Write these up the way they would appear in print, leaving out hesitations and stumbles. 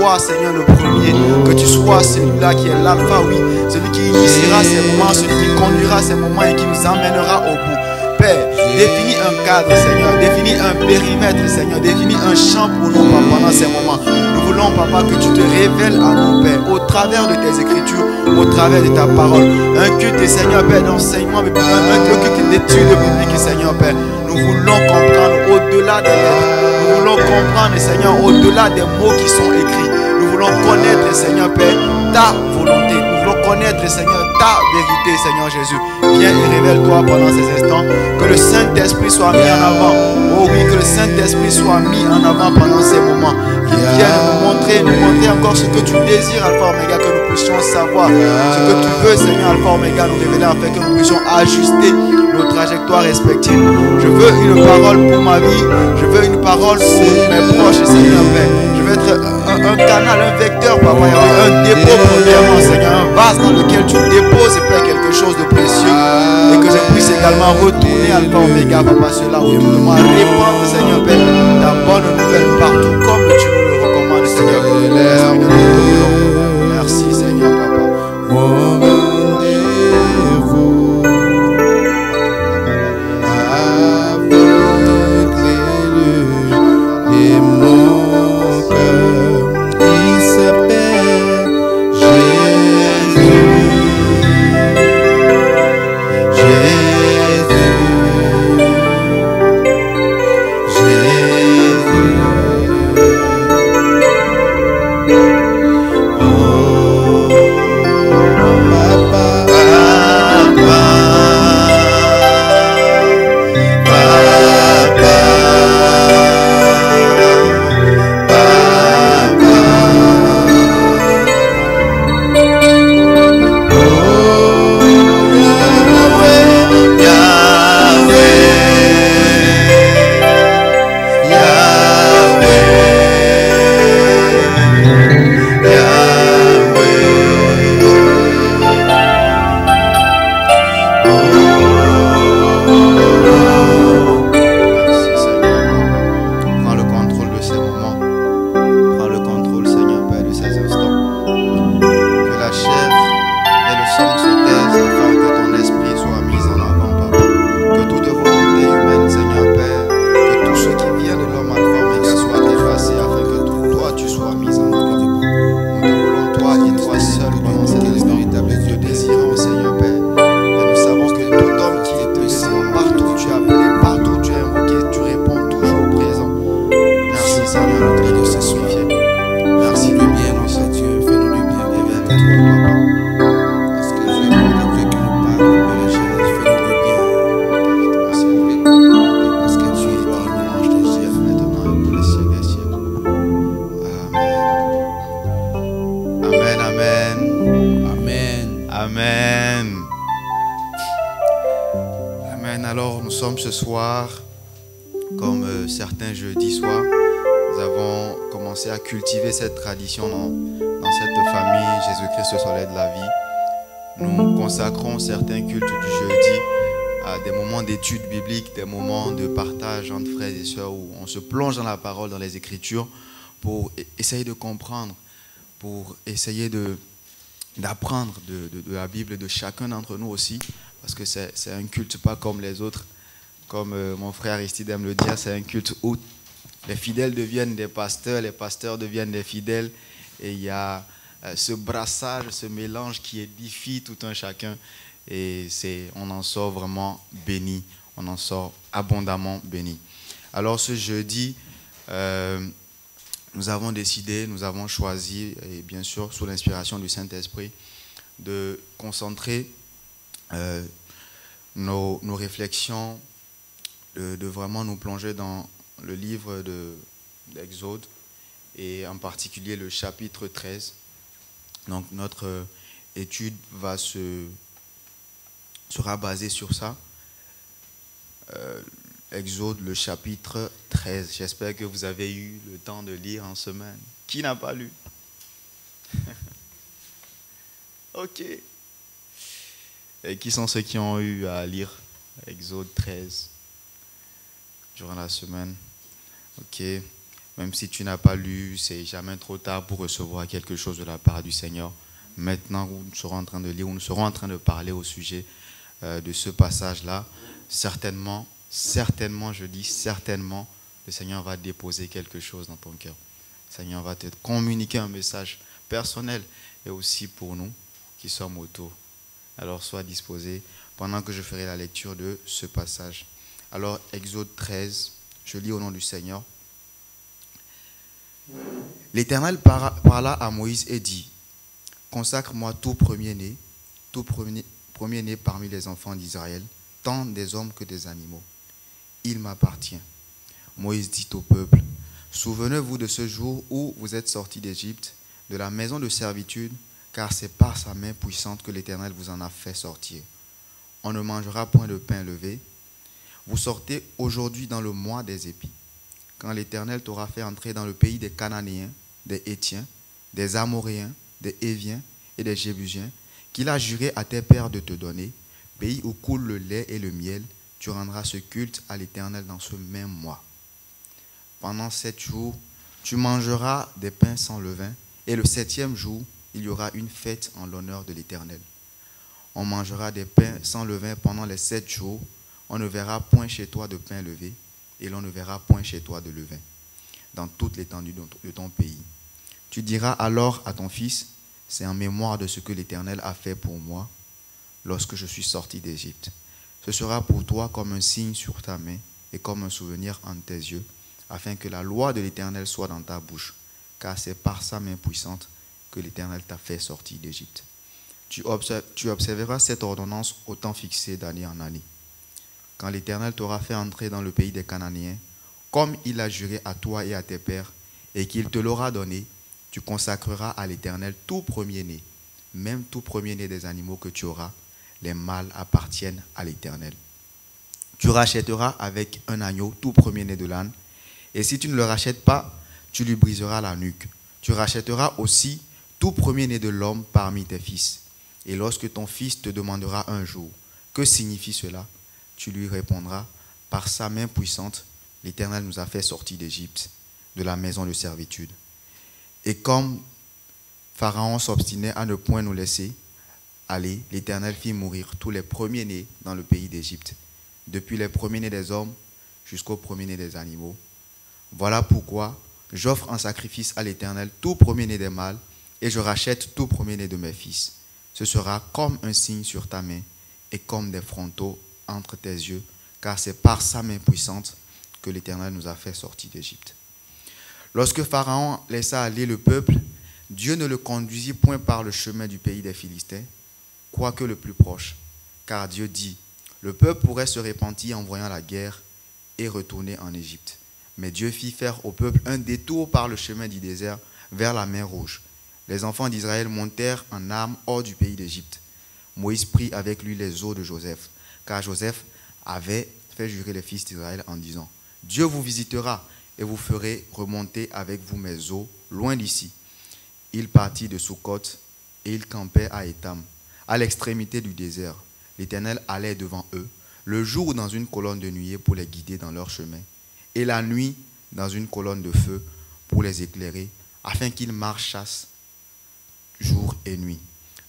sois, Seigneur, le premier, que tu sois celui-là qui est l'alpha, oui, celui qui initiera ces moments, celui qui conduira ces moments et qui nous amènera au bout. Père, définis un cadre, Seigneur, définis un périmètre, Seigneur, définis un champ pour nous, Papa, pendant ces moments. Nous voulons, Papa, que tu te révèles à nous, Père, au travers de tes écritures, au travers de ta parole. Un culte, Seigneur, Père, d'enseignement, un culte d'études bibliques, Seigneur, Père. Nous voulons comprendre au-delà des lettres. Nous voulons comprendre, Seigneur, au-delà des mots qui sont écrits. Nous voulons connaître, Seigneur, Père, ta volonté. Nous voulons connaître, Seigneur, ta vérité, Seigneur Jésus. Viens et révèle-toi pendant ces instants. Que le Saint-Esprit soit mis en avant. Oh oui, que le Saint-Esprit soit mis en avant pendant ces moments. Qu'il vienne nous montrer encore ce que tu désires, Alpha Oméga, que nous puissions savoir. Ce que tu veux, Seigneur, Alpha Oméga, nous révéler afin que nous puissions ajuster nos trajectoires respectives. Je veux une parole pour ma vie. Je veux une parole pour mes proches, Seigneur Père. Je veux être un canal, un vecteur, Papa, un dépôt premièrement, Seigneur, un vase dans lequel tu déposes, Père, quelque chose de précieux et que je puisse également retourner Alpha Oméga, Papa, cela autour de moi, répandre, Seigneur Père, ta bonne nouvelle partout comme tu nous le recommandes, Seigneur. Merci, Seigneur, Papa. Mon rendez-vous avec l'élu et mon cœur, il s'appelle Jésus. Ce soir, comme certains jeudis soirs, nous avons commencé à cultiver cette tradition dans cette famille Jésus-Christ le soleil de la vie. Nous consacrons certains cultes du jeudi à des moments d'études bibliques, des moments de partage entre frères et sœurs où on se plonge dans la parole, dans les Écritures pour essayer de comprendre, pour essayer d'apprendre de la Bible de chacun d'entre nous aussi, parce que c'est un culte pas comme les autres. Comme mon frère Aristide aime le dire, c'est un culte où les fidèles deviennent des pasteurs, les pasteurs deviennent des fidèles. Et il y a ce brassage, ce mélange qui édifie tout un chacun. Et on en sort vraiment béni, on en sort abondamment béni. Alors ce jeudi, nous avons décidé, nous avons choisi, et bien sûr sous l'inspiration du Saint-Esprit, de concentrer nos réflexions, de vraiment nous plonger dans le livre d'Exode et en particulier le chapitre 13. Donc notre étude sera basée sur ça. Exode, le chapitre 13. J'espère que vous avez eu le temps de lire en semaine. Qui n'a pas lu? Ok. Et qui sont ceux qui ont eu à lire Exode 13 durant la semaine? Ok. Même si tu n'as pas lu, c'est jamais trop tard pour recevoir quelque chose de la part du Seigneur. Maintenant, nous serons en train de lire, nous serons en train de parler au sujet de ce passage-là. Certainement, je dis certainement, le Seigneur va déposer quelque chose dans ton cœur. Le Seigneur va te communiquer un message personnel et aussi pour nous qui sommes autour. Alors, sois disposé pendant que je ferai la lecture de ce passage. Alors, Exode 13, je lis au nom du Seigneur. L'Éternel parla à Moïse et dit, « Consacre-moi tout premier-né parmi les enfants d'Israël, tant des hommes que des animaux. Il m'appartient. » Moïse dit au peuple, « Souvenez-vous de ce jour où vous êtes sortis d'Égypte, de la maison de servitude, car c'est par sa main puissante que l'Éternel vous en a fait sortir. On ne mangera point de pain levé. Vous sortez aujourd'hui dans le mois des épis. Quand l'Éternel t'aura fait entrer dans le pays des Cananéens, des Hétiens, des Amoréens, des Héviens et des Jébusiens, qu'il a juré à tes pères de te donner, pays où coule le lait et le miel, tu rendras ce culte à l'Éternel dans ce même mois. Pendant 7 jours, tu mangeras des pains sans levain, et le 7e jour, il y aura une fête en l'honneur de l'Éternel. On mangera des pains sans levain pendant les 7 jours, on ne verra point chez toi de pain levé, et l'on ne verra point chez toi de levain, dans toute l'étendue de ton pays. Tu diras alors à ton fils, c'est en mémoire de ce que l'Éternel a fait pour moi lorsque je suis sorti d'Égypte. Ce sera pour toi comme un signe sur ta main et comme un souvenir entre tes yeux, afin que la loi de l'Éternel soit dans ta bouche, car c'est par sa main puissante que l'Éternel t'a fait sortir d'Égypte. Tu observeras cette ordonnance au temps fixé d'année en année. Quand l'Éternel t'aura fait entrer dans le pays des Cananéens, comme il a juré à toi et à tes pères, et qu'il te l'aura donné, tu consacreras à l'Éternel tout premier-né, même tout premier-né des animaux que tu auras, les mâles appartiennent à l'Éternel. Tu rachèteras avec un agneau tout premier-né de l'âne, et si tu ne le rachètes pas, tu lui briseras la nuque. Tu rachèteras aussi tout premier-né de l'homme parmi tes fils. Et lorsque ton fils te demandera un jour, que signifie cela? Tu lui répondras, par sa main puissante, l'Éternel nous a fait sortir d'Égypte, de la maison de servitude. Et comme Pharaon s'obstinait à ne point nous laisser aller, l'Éternel fit mourir tous les premiers-nés dans le pays d'Égypte, depuis les premiers-nés des hommes jusqu'aux premiers-nés des animaux. Voilà pourquoi j'offre en sacrifice à l'Éternel tout premier-né des mâles, et je rachète tout premier-né de mes fils. Ce sera comme un signe sur ta main et comme des frontaux entre tes yeux, car c'est par sa main puissante que l'Éternel nous a fait sortir d'Égypte. Lorsque Pharaon laissa aller le peuple, Dieu ne le conduisit point par le chemin du pays des Philistins, quoique le plus proche, car Dieu dit, le peuple pourrait se repentir en voyant la guerre et retourner en Égypte. Mais Dieu fit faire au peuple un détour par le chemin du désert vers la mer Rouge. Les enfants d'Israël montèrent en armes hors du pays d'Égypte. Moïse prit avec lui les os de Joseph, car Joseph avait fait jurer les fils d'Israël en disant, Dieu vous visitera et vous ferez remonter avec vous mes os loin d'ici. Il partit de Sukkot et il campait à Étam, à l'extrémité du désert. L'Éternel allait devant eux, le jour dans une colonne de nuée pour les guider dans leur chemin, et la nuit dans une colonne de feu pour les éclairer, afin qu'ils marchassent jour et nuit.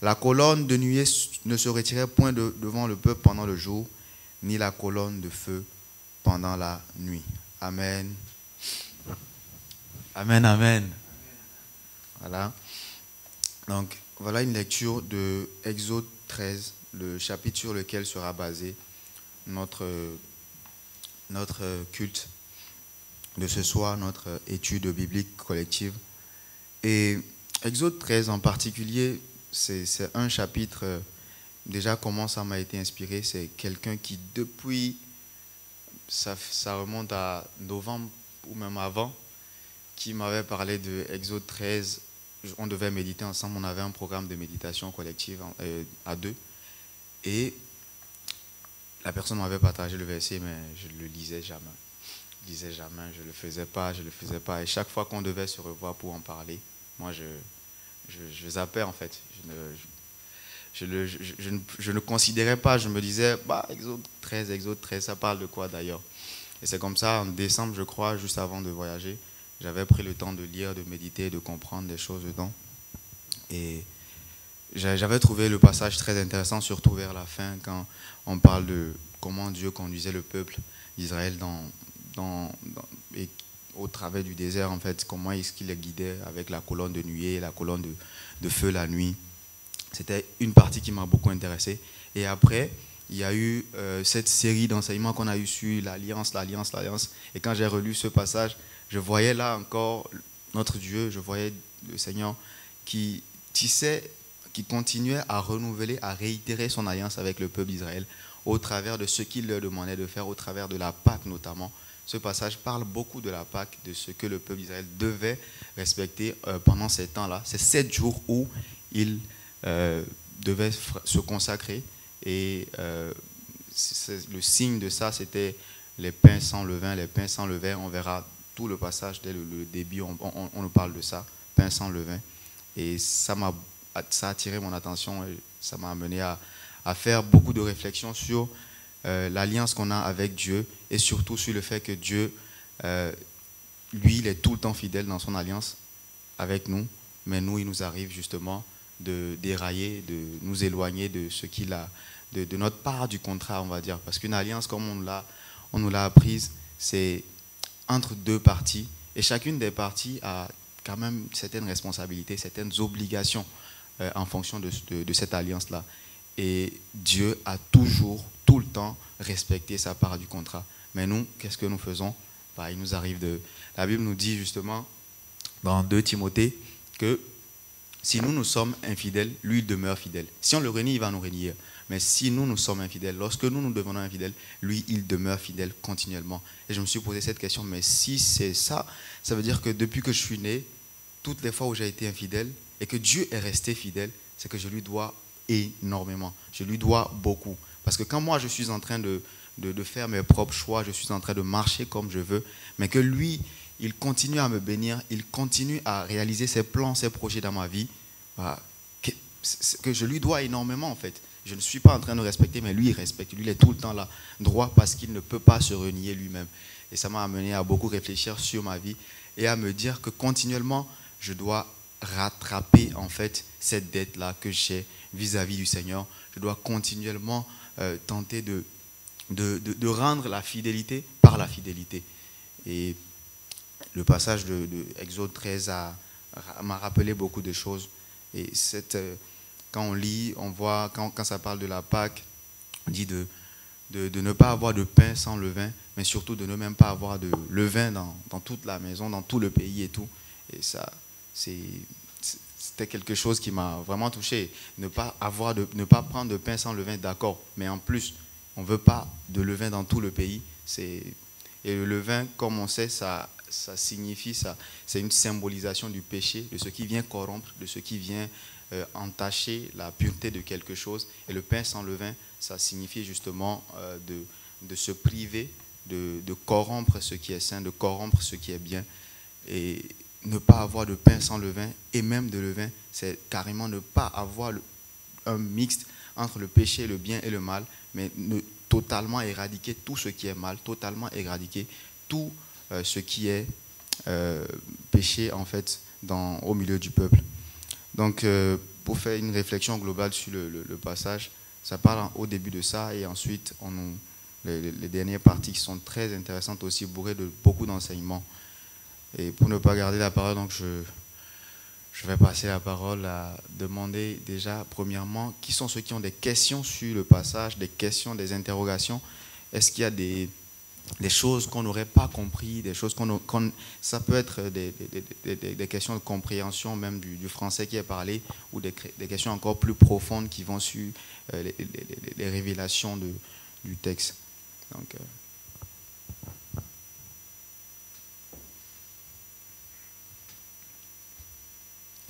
La colonne de nuée ne se retirait point devant le peuple pendant le jour, ni la colonne de feu pendant la nuit. Amen. Amen, amen. Voilà. Donc, voilà une lecture de Exode 13, le chapitre sur lequel sera basé notre culte de ce soir, notre étude biblique collective. Et Exode 13 en particulier, c'est un chapitre, déjà comment ça m'a été inspiré, c'est quelqu'un qui depuis, ça remonte à novembre ou même avant, qui m'avait parlé de Exode 13. On devait méditer ensemble, on avait un programme de méditation collective à deux. Et la personne m'avait partagé le verset, mais je ne le lisais jamais. Je ne le faisais pas. Et chaque fois qu'on devait se revoir pour en parler, moi je zappais en fait. Je ne considérais pas, je me disais, Exode 13, ça parle de quoi d'ailleurs? Et c'est comme ça, en décembre, je crois, juste avant de voyager, j'avais pris le temps de lire, de méditer, de comprendre des choses dedans. Et j'avais trouvé le passage très intéressant, surtout vers la fin, quand on parle de comment Dieu conduisait le peuple d'Israël et au travers du désert, en fait, comment est-ce qu'il les guidait avec la colonne de nuée et la colonne de feu la nuit. C'était une partie qui m'a beaucoup intéressé. Et après, il y a eu cette série d'enseignements qu'on a eu sur l'alliance. Et quand j'ai relu ce passage, je voyais là encore notre Dieu, je voyais le Seigneur qui tissait, qui continuait à renouveler, à réitérer son alliance avec le peuple d'Israël au travers de ce qu'il leur demandait de faire, au travers de la Pâque notamment. Ce passage parle beaucoup de la Pâque, de ce que le peuple d'Israël devait respecter pendant ces temps-là. C'est 7 jours où il devait se consacrer. Et le signe de ça, c'était les pains sans levain. Les pains sans levain, on verra tout le passage dès le début, on nous parle de ça, pains sans levain. Et ça a attiré mon attention et ça m'a amené à faire beaucoup de réflexions sur l'alliance qu'on a avec Dieu et surtout sur le fait que Dieu, lui, il est tout le temps fidèle dans son alliance avec nous, mais nous, il nous arrive justement de dérailler, de nous éloigner de ce qu'il a, de notre part du contrat, on va dire. Parce qu'une alliance, comme on nous l'a apprise, c'est entre deux parties et chacune des parties a quand même certaines responsabilités, certaines obligations en fonction de cette alliance-là. Et Dieu a toujours, tout le temps, respecté sa part du contrat. Mais nous, qu'est-ce que nous faisons? Il nous arrive La Bible nous dit justement, dans 2 Timothée, que si nous sommes infidèles, lui, il demeure fidèle. Si on le renie, il va nous renier. Mais si nous sommes infidèles, lorsque nous devenons infidèles, lui, il demeure fidèle continuellement. Et je me suis posé cette question, mais si c'est ça, ça veut dire que depuis que je suis né, toutes les fois où j'ai été infidèle, et que Dieu est resté fidèle, c'est que je lui dois énormément. Je lui dois beaucoup. Parce que quand moi, je suis en train de faire mes propres choix, je suis en train de marcher comme je veux, mais que lui, il continue à me bénir, il continue à réaliser ses plans, ses projets dans ma vie, que je lui dois énormément en fait. Je ne suis pas en train de respecter, mais lui, il respecte. Lui, il est tout le temps là, droit, parce qu'il ne peut pas se renier lui-même. Et ça m'a amené à beaucoup réfléchir sur ma vie et à me dire que continuellement, je dois rattraper en fait cette dette-là que j'ai vis-à-vis du Seigneur. Je dois continuellement tenter de rendre la fidélité par la fidélité. Et le passage de Exode 13 m'a rappelé beaucoup de choses. Et quand on lit, on voit, quand ça parle de la Pâque, on dit de ne pas avoir de pain sans levain, mais surtout de ne même pas avoir de levain dans toute la maison, dans tout le pays et tout. Et ça, c'était quelque chose qui m'a vraiment touché. Ne pas prendre de pain sans levain, d'accord, mais en plus, on ne veut pas de levain dans tout le pays. Et le levain, comme on sait, ça signifie, c'est une symbolisation du péché, de ce qui vient corrompre, de ce qui vient entacher la pureté de quelque chose. Et le pain sans levain, ça signifie justement de se priver, de corrompre ce qui est saint, de corrompre ce qui est bien. Et ne pas avoir de pain sans levain, et même de levain, c'est carrément ne pas avoir un mixte entre le péché, le bien et le mal, mais totalement éradiquer tout ce qui est mal, totalement éradiquer tout ce qui est péché en fait au milieu du peuple. Donc pour faire une réflexion globale sur le passage, ça parle au début de ça et ensuite les dernières parties qui sont très intéressantes aussi, bourrées de beaucoup d'enseignements. Et pour ne pas garder la parole, donc je vais passer la parole à demander déjà, premièrement, qui sont ceux qui ont des questions sur le passage, des questions, des interrogations. Est-ce qu'il y a des choses qu'on n'aurait pas compris, des choses ça peut être des questions de compréhension même du français qui est parlé, ou des questions encore plus profondes qui vont sur les révélations du texte. Donc,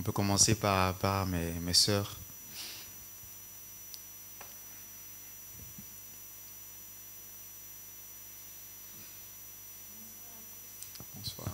on peut commencer par mes sœurs. Bonsoir.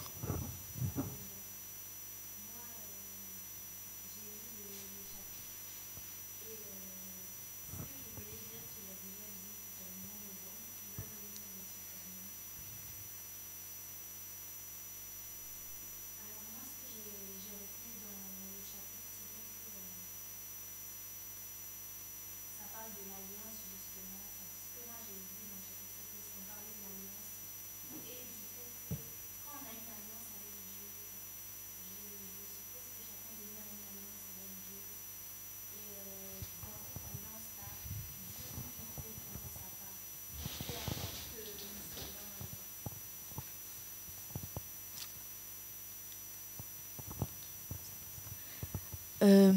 Euh,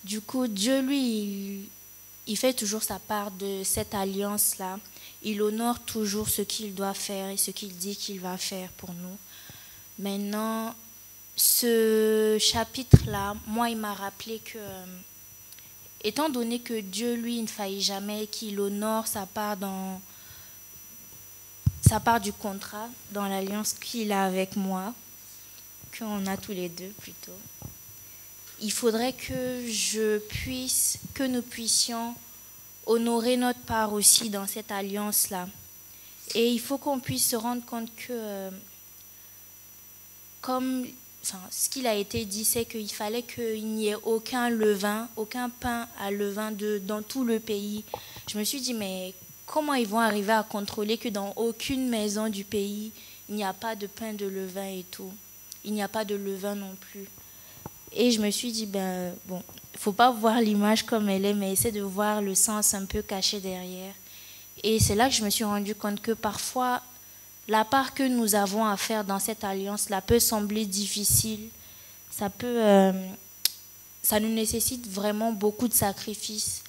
du coup, Dieu, lui, il fait toujours sa part de cette alliance-là. Il honore toujours ce qu'il doit faire et ce qu'il dit qu'il va faire pour nous. Maintenant, ce chapitre-là, moi, il m'a rappelé que, étant donné que Dieu, lui, il ne faillit jamais, qu'il honore sa part du contrat, dans l'alliance qu'il a avec moi, qu'on a tous les deux plutôt, il faudrait que nous puissions honorer notre part aussi dans cette alliance-là. Et il faut qu'on puisse se rendre compte que, ce qu'il a été dit, c'est qu'il fallait qu'il n'y ait aucun levain, aucun pain à levain dans tout le pays. Je me suis dit, mais comment ils vont arriver à contrôler que dans aucune maison du pays, il n'y a pas de pain de levain et tout. Il n'y a pas de levain non plus. Et je me suis dit, il ne faut pas voir l'image comme elle est, mais essayer de voir le sens un peu caché derrière. Et c'est là que je me suis rendu compte que parfois, la part que nous avons à faire dans cette alliance-là peut sembler difficile. Ça nous nécessite vraiment beaucoup de sacrifices.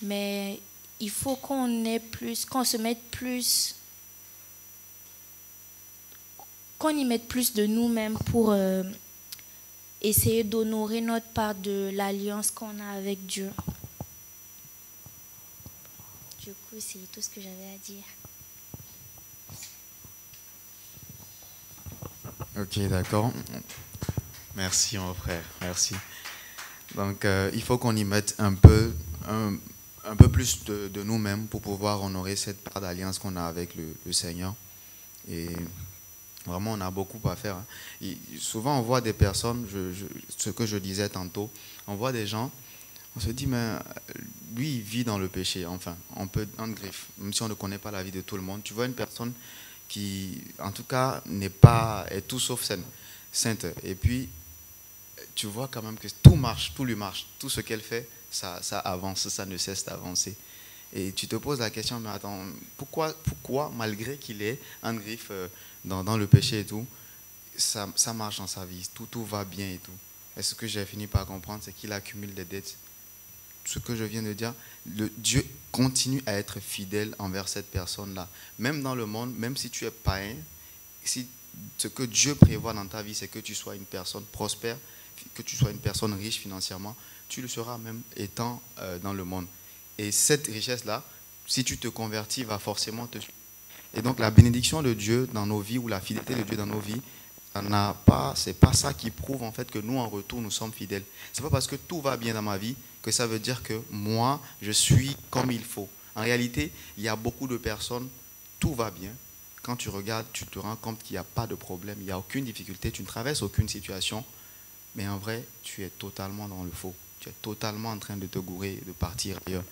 Mais il faut qu'on se mette plus, qu'on y mette plus de nous-mêmes pour essayer d'honorer notre part de l'alliance qu'on a avec Dieu. Du coup, c'est tout ce que j'avais à dire. Ok, d'accord. Merci, mon frère. Merci. Donc, il faut qu'on y mette un peu plus de nous-mêmes pour pouvoir honorer cette part d'alliance qu'on a avec le Seigneur. Et vraiment, on a beaucoup à faire. Et souvent, on voit des personnes, ce que je disais tantôt, on voit des gens, on se dit, mais lui, il vit dans le péché. Enfin, on peut en griffe, même si on ne connaît pas la vie de tout le monde. Tu vois une personne qui, en tout cas, est tout sauf sainte. Et puis, tu vois quand même que tout marche, tout lui marche. Tout ce qu'elle fait, ça avance, ça ne cesse d'avancer. Et tu te poses la question, mais attends, pourquoi malgré qu'il est en griffe dans le péché et tout, ça marche dans sa vie, tout va bien et tout. Et ce que j'ai fini par comprendre, c'est qu'il accumule des dettes. Ce que je viens de dire, Dieu continue à être fidèle envers cette personne-là. Même dans le monde, même si tu es païen, si ce que Dieu prévoit dans ta vie, c'est que tu sois une personne prospère, que tu sois une personne riche financièrement, tu le seras même étant dans le monde. Et cette richesse-là, si tu te convertis, va forcément te suivre. Et donc la bénédiction de Dieu dans nos vies ou la fidélité de Dieu dans nos vies, c'est pas ça qui prouve en fait que nous en retour nous sommes fidèles. C'est pas parce que tout va bien dans ma vie que ça veut dire que moi je suis comme il faut. En réalité, il y a beaucoup de personnes, tout va bien. Quand tu regardes, tu te rends compte qu'il n'y a pas de problème, il n'y a aucune difficulté, tu ne traverses aucune situation, mais en vrai, tu es totalement dans le faux. Tu es totalement en train de te gourer, de partir ailleurs.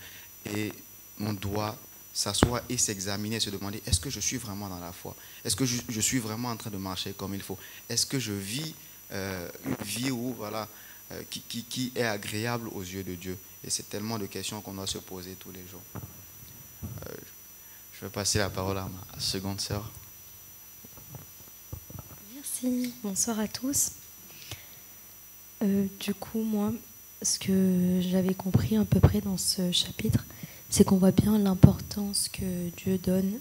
Et on doit s'asseoir et s'examiner, se demander, est-ce que je suis vraiment dans la foi? Est-ce que je suis vraiment en train de marcher comme il faut? Est-ce que je vis une vie qui est agréable aux yeux de Dieu? Et c'est tellement de questions qu'on doit se poser tous les jours. Je vais passer la parole à ma seconde sœur. Merci, bonsoir à tous. Du coup, moi, ce que j'avais compris à peu près dans ce chapitre, c'est qu'on voit bien l'importance que Dieu donne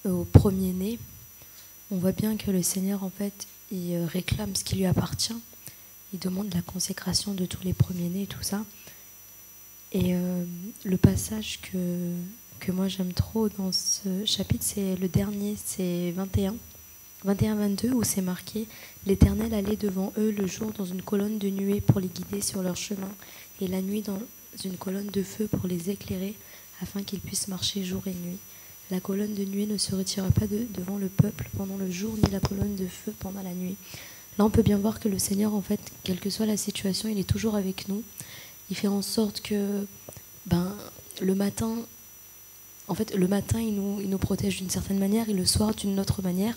au premier-né. On voit bien que le Seigneur, en fait, il réclame ce qui lui appartient. Il demande la consécration de tous les premiers-nés et tout ça. Et le passage que moi j'aime trop dans ce chapitre, c'est le dernier, c'est 21-22, où c'est marqué « L'Éternel allait devant eux le jour dans une colonne de nuée pour les guider sur leur chemin, et la nuit dans une colonne de feu pour les éclairer, afin qu'ils puissent marcher jour et nuit. La colonne de nuée ne se retira pas devant le peuple pendant le jour, ni la colonne de feu pendant la nuit. » Là, on peut bien voir que le Seigneur, en fait, quelle que soit la situation, il est toujours avec nous. Il fait en sorte que le matin, il nous protège d'une certaine manière et le soir d'une autre manière.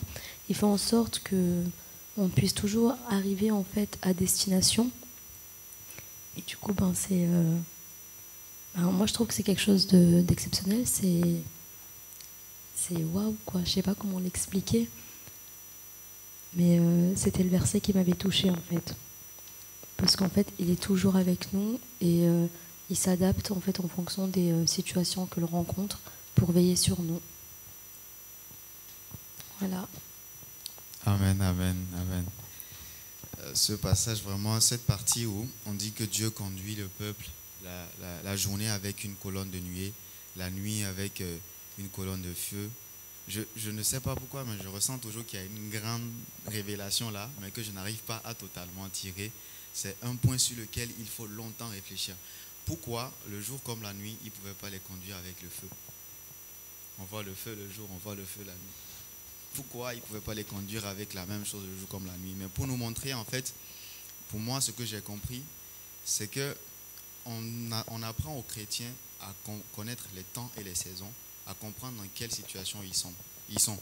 Il fait en sorte qu'on puisse toujours arriver en fait à destination. Et du coup, moi je trouve que c'est quelque chose d'exceptionnel. C'est waouh quoi. Je sais pas comment l'expliquer, mais c'était le verset qui m'avait touchée en fait. parce qu'en fait, il est toujours avec nous et il s'adapte en fait en fonction des situations que l'on rencontre pour veiller sur nous. Voilà. Amen, amen, amen. Ce passage, vraiment, cette partie où on dit que Dieu conduit le peuple la journée avec une colonne de nuée, la nuit avec une colonne de feu. Je ne sais pas pourquoi, mais je ressens toujours qu'il y a une grande révélation là, mais que je n'arrive pas à totalement tirer. C'est un point sur lequel il faut longtemps réfléchir. Pourquoi, le jour comme la nuit, il ne pouvait pas les conduire avec le feu? On voit le feu le jour, on voit le feu la nuit. Pourquoi il ne pouvait pas les conduire avec la même chose le jour comme la nuit? Mais pour nous montrer, en fait, pour moi, ce que j'ai compris, c'est que on apprend aux chrétiens à connaître les temps et les saisons, à comprendre dans quelle situation ils sont.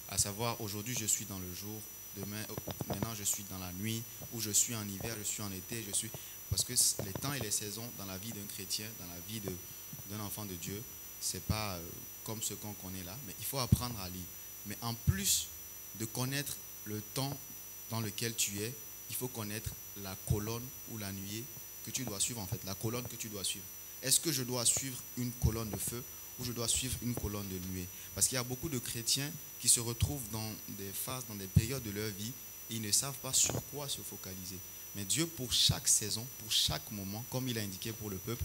À savoir, aujourd'hui, je suis dans le jour, demain, maintenant, je suis dans la nuit, ou je suis en hiver, je suis en été, Parce que les temps et les saisons dans la vie d'un chrétien, dans la vie d'un enfant de Dieu, ce n'est pas comme ce qu'on connaît là, mais il faut apprendre à lire. Mais en plus de connaître le temps dans lequel tu es, il faut connaître la colonne ou la nuée que tu dois suivre, en fait, la colonne que tu dois suivre. Est-ce que je dois suivre une colonne de feu ou je dois suivre une colonne de nuée? Parce qu'il y a beaucoup de chrétiens qui se retrouvent dans des phases, dans des périodes de leur vie, et ils ne savent pas sur quoi se focaliser. Mais Dieu, pour chaque saison, pour chaque moment, comme il a indiqué pour le peuple,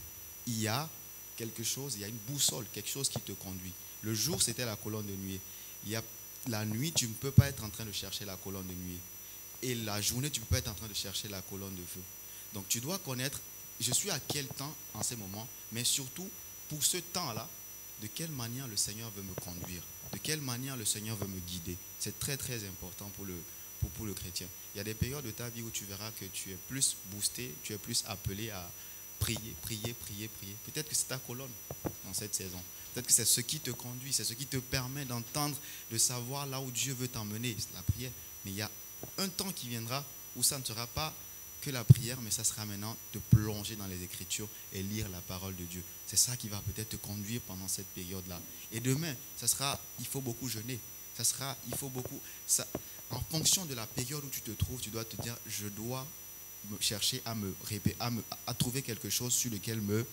il y a quelque chose, il y a une boussole, quelque chose qui te conduit. Le jour, c'était la colonne de nuée. La nuit, tu ne peux pas être en train de chercher la colonne de nuée. Et la journée, tu ne peux pas être en train de chercher la colonne de feu. Donc tu dois connaître, je suis à quel temps en ces moments, mais surtout, pour ce temps-là, de quelle manière le Seigneur veut me conduire, de quelle manière le Seigneur veut me guider. C'est très très important pour le chrétien. Il y a des périodes de ta vie où tu verras que tu es plus boosté, tu es plus appelé à prier. Peut-être que c'est ta colonne dans cette saison. Peut-être que c'est ce qui te conduit, c'est ce qui te permet d'entendre, de savoir là où Dieu veut t'emmener, c'est la prière. Mais il y a un temps qui viendra où ça ne sera pas que la prière, mais ça sera maintenant de plonger dans les Écritures et lire la parole de Dieu. C'est ça qui va peut-être te conduire pendant cette période-là. Et demain, il faut beaucoup jeûner. En fonction de la période où tu te trouves, tu dois te dire, je dois chercher à trouver quelque chose sur lequel me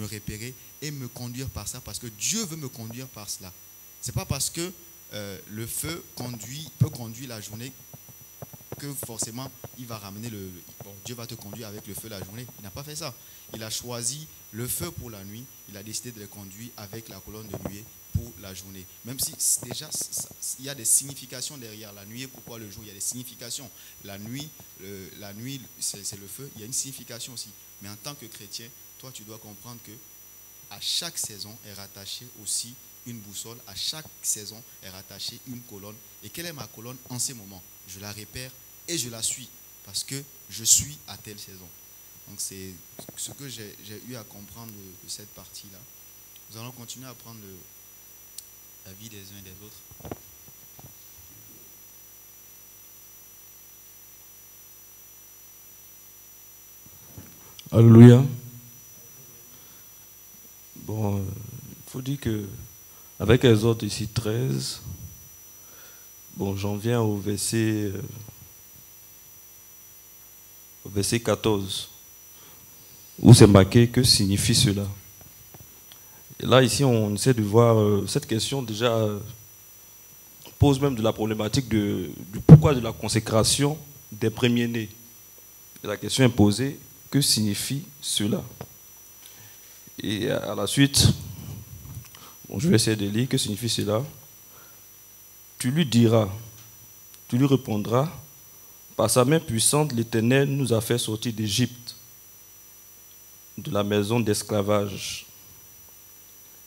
repérer et me conduire par ça, parce que Dieu veut me conduire par cela. Ce n'est pas parce que le feu peut conduire la journée que forcément il va ramener Dieu va te conduire avec le feu la journée. Il n'a pas fait ça. Il a choisi le feu pour la nuit. Il a décidé de le conduire avec la colonne de nuée pour la journée. Même si déjà il y a des significations derrière la nuit. Pourquoi le jour? Il y a des significations. La nuit c'est le feu. Il y a une signification aussi. Mais en tant que chrétien, toi tu dois comprendre que à chaque saison est rattachée aussi une boussole. À chaque saison est rattachée une colonne. Et quelle est ma colonne en ces moments? Je la repère et je la suis parce que je suis à telle saison. Donc c'est ce que j'ai eu à comprendre de cette partie-là. Nous allons continuer à prendre la vie des uns et des autres. Alléluia. Bon, il faut dire que avec Exode ici 13, bon, j'en viens au verset 14, où c'est marqué que signifie cela. Et là, ici, on essaie de voir cette question déjà pose même de la problématique du pourquoi de la consécration des premiers-nés. Et la question est posée, que signifie cela? Et à la suite, bon, je vais essayer de lire, que signifie cela? Tu lui diras, tu lui répondras, par sa main puissante, l'Éternel nous a fait sortir d'Égypte, de la maison d'esclavage.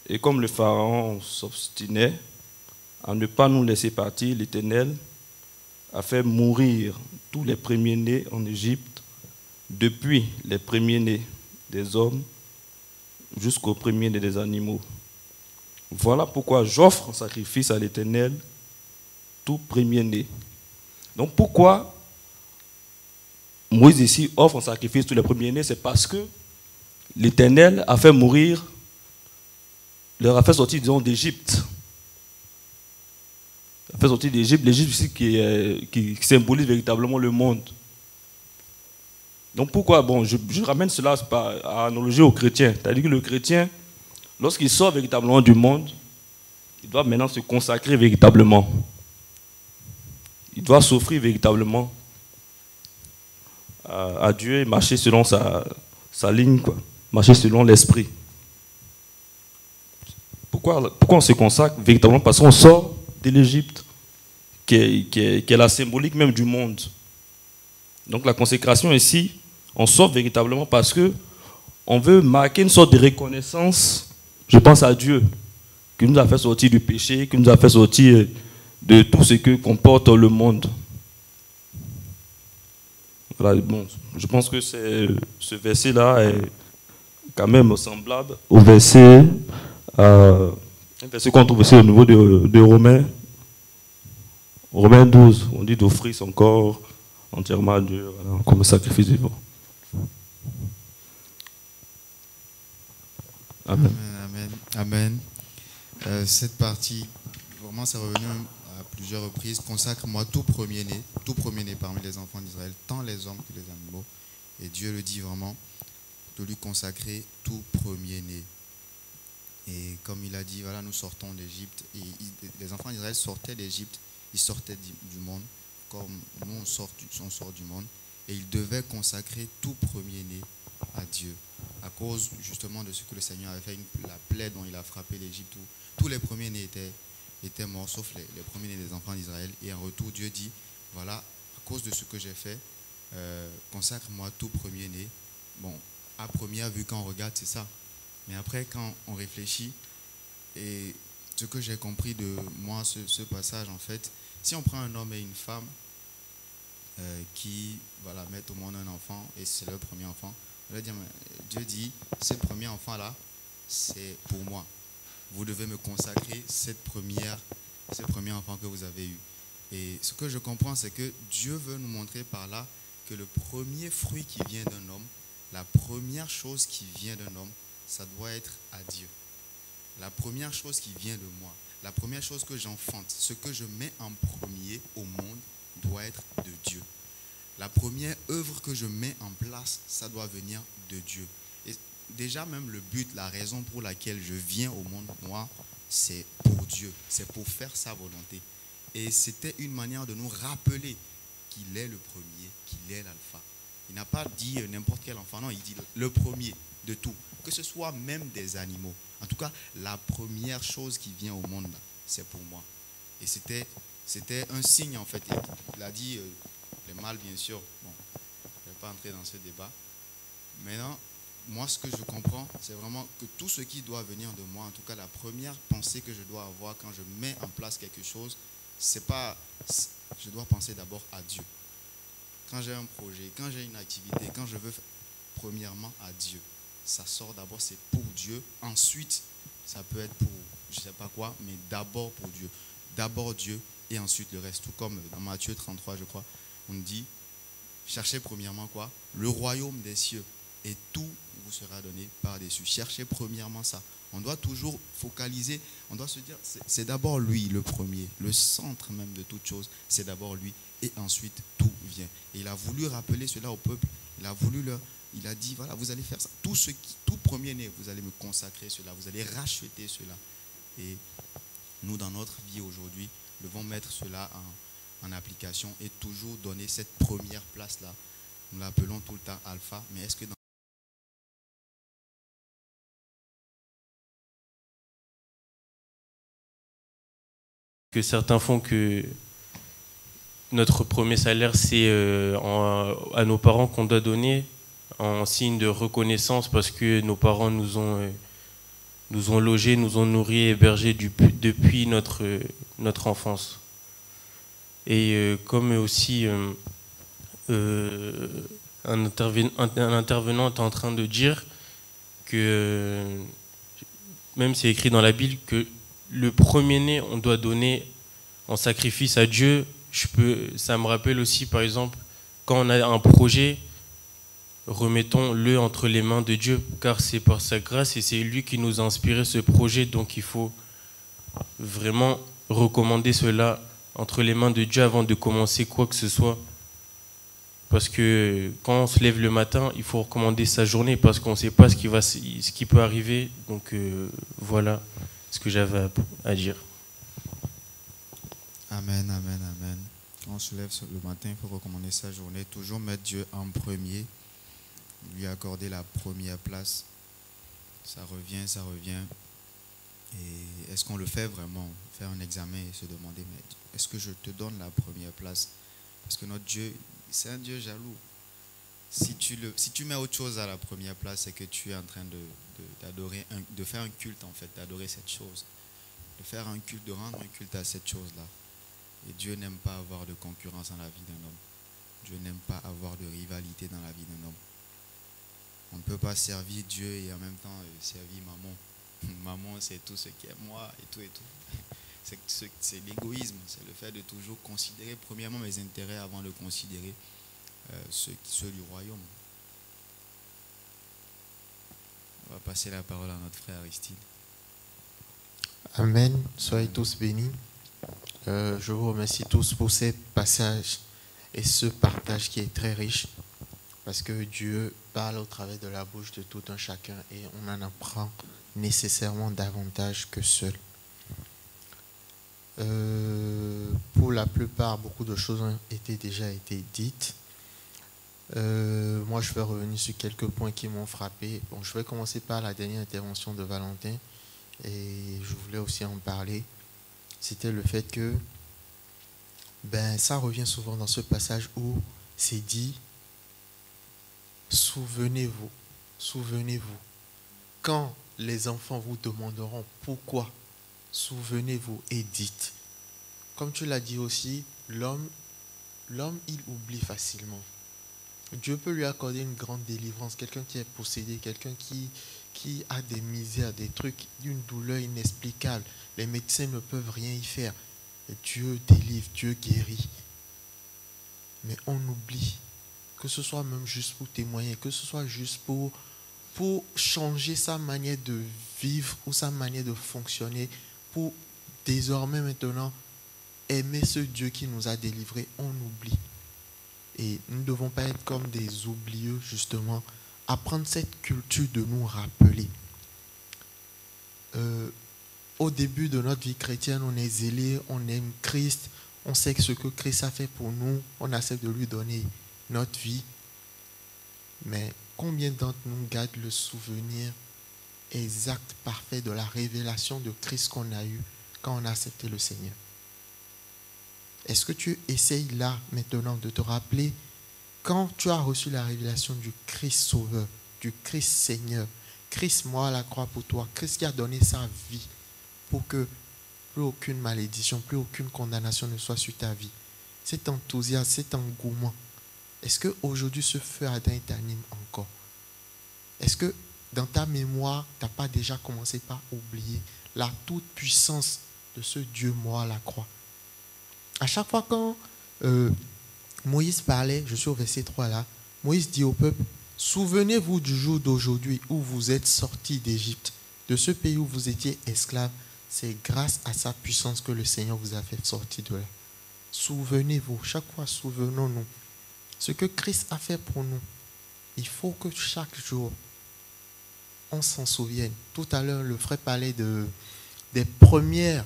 Et comme le Pharaon s'obstinait à ne pas nous laisser partir, l'Éternel a fait mourir tous les premiers-nés en Égypte, depuis les premiers-nés des hommes jusqu'aux premiers-nés des animaux. Voilà pourquoi j'offre en sacrifice à l'Éternel tout premier-né. Donc pourquoi Moïse ici offre en sacrifice tous les premiers-nés? C'est parce que l'Éternel a fait mourir, leur a fait sortir, disons, d'Égypte. Il a fait sortir d'Égypte, l'Égypte ici qui symbolise véritablement le monde. Donc pourquoi? Bon, je ramène cela par analogie au chrétien. C'est-à-dire que le chrétien, lorsqu'il sort véritablement du monde, il doit maintenant se consacrer véritablement. Il doit s'offrir véritablement à Dieu et marcher selon sa ligne, quoi. Marcher selon l'esprit. Pourquoi on se consacre véritablement? Parce qu'on sort de l'Égypte, qui est la symbolique même du monde. Donc la consécration ici, on sort véritablement parce que on veut marquer une sorte de reconnaissance, je pense à Dieu, qui nous a fait sortir du péché, qui nous a fait sortir de tout ce que comporte le monde. Voilà, bon, je pense que ce verset-là est quand même semblable au verset, un verset qu'on trouve aussi au niveau de Romains. Romains 12, on dit d'offrir son corps entièrement à Dieu, voilà, comme sacrifice vivant. Amen. Amen. Amen. Cette partie, vraiment, c'est revenu à plusieurs reprises. Consacre-moi tout premier-né parmi les enfants d'Israël, tant les hommes que les animaux. Et Dieu le dit vraiment, de lui consacrer tout premier-né. Et comme il a dit, voilà, nous sortons d'Égypte. Et les enfants d'Israël sortaient d'Égypte, ils sortaient du monde, comme nous on sort du monde. Et ils devaient consacrer tout premier-né à Dieu, à cause justement de ce que le Seigneur avait fait, la plaie dont il a frappé l'Égypte, où tous les premiers-nés étaient morts, sauf les premiers-nés des enfants d'Israël. Et en retour, Dieu dit, voilà, à cause de ce que j'ai fait, consacre-moi tout premier-né. Bon, à première vue, quand on regarde, c'est ça. Mais après, quand on réfléchit, et ce que j'ai compris de moi, ce passage, en fait, si on prend un homme et une femme qui voilà, mettent au monde un enfant, et c'est leur premier enfant, on va dire, Dieu dit, ce premier enfant-là, c'est pour moi. Vous devez me consacrer ce premier enfant que vous avez eu. Et ce que je comprends, c'est que Dieu veut nous montrer par là que le premier fruit qui vient d'un homme, la première chose qui vient d'un homme, ça doit être à Dieu. La première chose qui vient de moi, la première chose que j'enfante, ce que je mets en premier au monde, doit être de Dieu. La première œuvre que je mets en place, ça doit venir de Dieu. Et déjà même le but, la raison pour laquelle je viens au monde, moi, c'est pour Dieu, c'est pour faire sa volonté. Et c'était une manière de nous rappeler qu'il est le premier, qu'il est l'alpha. Il n'a pas dit n'importe quel enfant, non, il dit le premier de tout, que ce soit même des animaux. En tout cas, la première chose qui vient au monde, c'est pour moi. Et c'était un signe, en fait. Il a dit, les mâles, bien sûr, bon, je ne vais pas entrer dans ce débat. Maintenant, moi, ce que je comprends, c'est vraiment que tout ce qui doit venir de moi, en tout cas, la première pensée que je dois avoir quand je mets en place quelque chose, c'est pas... Je dois penser d'abord à Dieu. Quand j'ai un projet, quand j'ai une activité, quand je veux faire, premièrement à Dieu. Ça sort d'abord, c'est pour Dieu. Ensuite, ça peut être pour je ne sais pas quoi, mais d'abord pour Dieu. D'abord Dieu et ensuite le reste. Tout comme dans Matthieu 33, je crois, on dit, cherchez premièrement quoi? Le royaume des cieux. Et tout vous sera donné par-dessus. Cherchez premièrement ça. On doit toujours focaliser, on doit se dire, c'est d'abord lui le premier, le centre même de toute chose, c'est d'abord lui et ensuite tout vient. Et il a voulu rappeler cela au peuple, il a dit, voilà, vous allez faire ça. Tout premier-né, vous allez me consacrer cela, vous allez racheter cela. Et nous, dans notre vie aujourd'hui, devons mettre cela en application et toujours donner cette première place-là. Nous l'appelons tout le temps alpha, mais est-ce que dans que certains font que notre premier salaire, c'est à nos parents qu'on doit donner en signe de reconnaissance parce que nos parents nous ont logés, nous ont nourris et hébergés depuis notre enfance. Et comme aussi un intervenant est en train de dire que, même c'est écrit dans la Bible, que le premier-né, on doit donner en sacrifice à Dieu. Ça me rappelle aussi, par exemple, quand on a un projet, remettons-le entre les mains de Dieu, car c'est par sa grâce et c'est lui qui nous a inspiré ce projet. Donc il faut vraiment recommander cela entre les mains de Dieu avant de commencer quoi que ce soit. Parce que quand on se lève le matin, il faut recommander sa journée parce qu'on ne sait pas ce qui peut arriver. Donc voilà ce que j'avais à dire. Amen, amen, amen. Quand on se lève le matin, il faut recommander sa journée. Toujours mettre Dieu en premier. Lui accorder la première place. Ça revient, ça revient. Et est-ce qu'on le fait vraiment? Faire un examen et se demander, mais est-ce que je te donne la première place? Parce que notre Dieu, c'est un Dieu jaloux. Si tu mets autre chose à la première place, c'est que tu es en train d'adorer, de faire un culte en fait, d'adorer cette chose. De faire un culte, de rendre un culte à cette chose-là. Et Dieu n'aime pas avoir de concurrence dans la vie d'un homme. Dieu n'aime pas avoir de rivalité dans la vie d'un homme. On ne peut pas servir Dieu et en même temps servir maman. Maman, c'est tout ce qui est moi et tout et tout. C'est l'égoïsme, c'est le fait de toujours considérer premièrement mes intérêts avant de considérer ceux du royaume. On va passer la parole à notre frère Aristide. Amen. Soyez tous bénis. Je vous remercie tous pour ces passages et ce partage qui est très riche. Parce que Dieu parle au travers de la bouche de tout un chacun et on en apprend nécessairement davantage que seul. Pour la plupart, beaucoup de choses ont déjà été dites. Moi, je vais revenir sur quelques points qui m'ont frappé. Bon, je vais commencer par la dernière intervention de Valentin et je voulais aussi en parler. C'était le fait que ça revient souvent dans ce passage où c'est dit souvenez-vous, souvenez-vous. Quand les enfants vous demanderont pourquoi, souvenez-vous et dites. Comme tu l'as dit aussi, l'homme, il oublie facilement. Dieu peut lui accorder une grande délivrance, quelqu'un qui est possédé, quelqu'un qui a des misères, des trucs, d'une douleur inexplicable. Les médecins ne peuvent rien y faire. Dieu délivre, Dieu guérit. Mais on oublie, que ce soit même juste pour témoigner, que ce soit juste pour changer sa manière de vivre ou sa manière de fonctionner, pour désormais maintenant aimer ce Dieu qui nous a délivrés, on oublie. Et nous ne devons pas être comme des oublieux, justement, apprendre cette culture de nous rappeler. Au début de notre vie chrétienne, on est zélé, on aime Christ, on sait ce que Christ a fait pour nous, on accepte de lui donner notre vie. Mais combien d'entre nous gardent le souvenir exact, parfait de la révélation de Christ qu'on a eue quand on a accepté le Seigneur? Est-ce que tu essayes là, maintenant, de te rappeler quand tu as reçu la révélation du Christ Sauveur, du Christ Seigneur, Christ mort à la croix pour toi, Christ qui a donné sa vie pour que plus aucune malédiction, plus aucune condamnation ne soit sur ta vie. Cet enthousiasme, cet engouement, est-ce qu'aujourd'hui ce feu ardent t'anime encore? Est-ce que dans ta mémoire, tu n'as pas déjà commencé par oublier la toute puissance de ce Dieu mort à la croix? À chaque fois quand Moïse parlait, je suis au verset 3 là, Moïse dit au peuple, souvenez-vous du jour d'aujourd'hui où vous êtes sortis d'Égypte, de ce pays où vous étiez esclaves. C'est grâce à sa puissance que le Seigneur vous a fait sortir de là. Souvenez-vous, chaque fois souvenons-nous. Ce que Christ a fait pour nous, il faut que chaque jour, on s'en souvienne. Tout à l'heure, le frère parlait des premières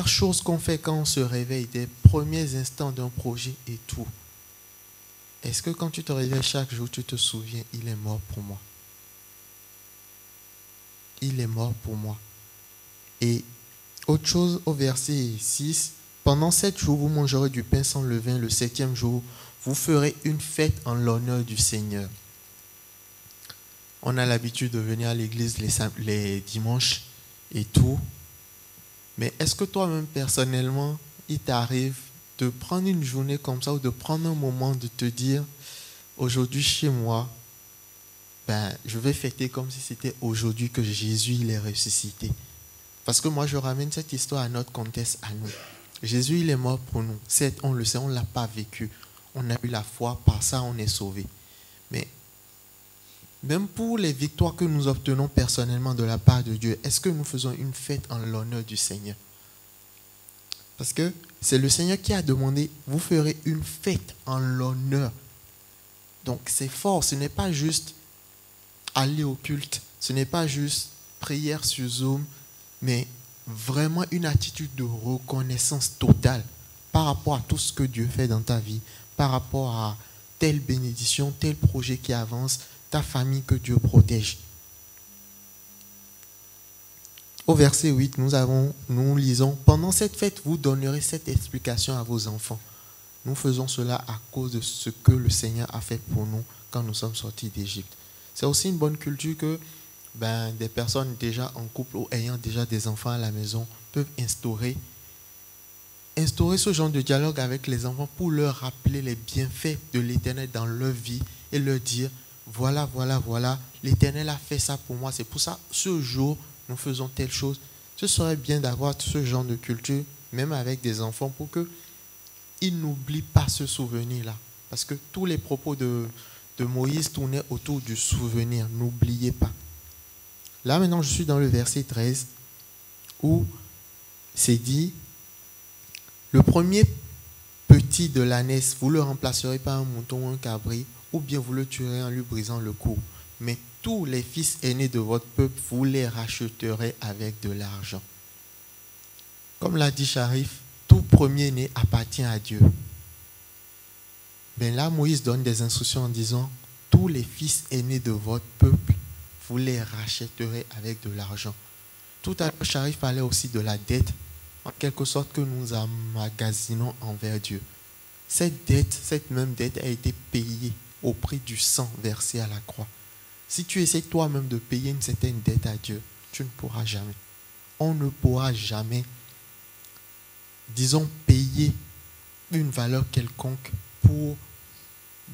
choses qu'on fait quand on se réveille, des premiers instants d'un projet et tout. Est-ce que quand tu te réveilles chaque jour, tu te souviens, il est mort pour moi? Il est mort pour moi. Et autre chose, au verset 6, pendant 7 jours, vous mangerez du pain sans levain. Le 7e jour, vous ferez une fête en l'honneur du Seigneur. On a l'habitude de venir à l'église les dimanches et tout. Mais est-ce que toi-même, personnellement, il t'arrive de prendre une journée comme ça ou de prendre un moment de te dire, aujourd'hui chez moi, je vais fêter comme si c'était aujourd'hui que Jésus il est ressuscité. Parce que moi, je ramène cette histoire à notre contexte, à nous. Jésus, il est mort pour nous. Certes, on le sait, on ne l'a pas vécu. On a eu la foi, par ça, on est sauvé. Mais même pour les victoires que nous obtenons personnellement de la part de Dieu, est-ce que nous faisons une fête en l'honneur du Seigneur? Parce que c'est le Seigneur qui a demandé, vous ferez une fête en l'honneur. Donc c'est fort, ce n'est pas juste aller au culte, ce n'est pas juste prière sur Zoom, mais vraiment une attitude de reconnaissance totale par rapport à tout ce que Dieu fait dans ta vie, par rapport à telle bénédiction, tel projet qui avance, ta famille que Dieu protège. Au verset 8, nous lisons, « Pendant cette fête, vous donnerez cette explication à vos enfants. Nous faisons cela à cause de ce que le Seigneur a fait pour nous quand nous sommes sortis d'Égypte. » C'est aussi une bonne culture que des personnes déjà en couple ou ayant déjà des enfants à la maison peuvent instaurer ce genre de dialogue avec les enfants pour leur rappeler les bienfaits de l'Éternel dans leur vie et leur dire, voilà, l'Éternel a fait ça pour moi. C'est pour ça, ce jour, nous faisons telle chose. Ce serait bien d'avoir ce genre de culture, même avec des enfants, pour qu'ils n'oublient pas ce souvenir-là. Parce que tous les propos de Moïse tournaient autour du souvenir. N'oubliez pas. Là, maintenant, je suis dans le verset 13, où c'est dit, le premier petit de l'ânesse, vous le remplacerez par un mouton ou un cabri, ou bien vous le tuerez en lui brisant le cou. Mais tous les fils aînés de votre peuple, vous les racheterez avec de l'argent. Comme l'a dit Sharif, tout premier-né appartient à Dieu. Mais là, Moïse donne des instructions en disant, tous les fils aînés de votre peuple, vous les rachèterez avec de l'argent. Tout à l'heure, Sharif parlait aussi de la dette, en quelque sorte que nous emmagasinons envers Dieu. Cette même dette a été payée au prix du sang versé à la croix. Si tu essaies toi-même de payer une certaine dette à Dieu, tu ne pourras jamais. On ne pourra jamais, disons, payer une valeur quelconque pour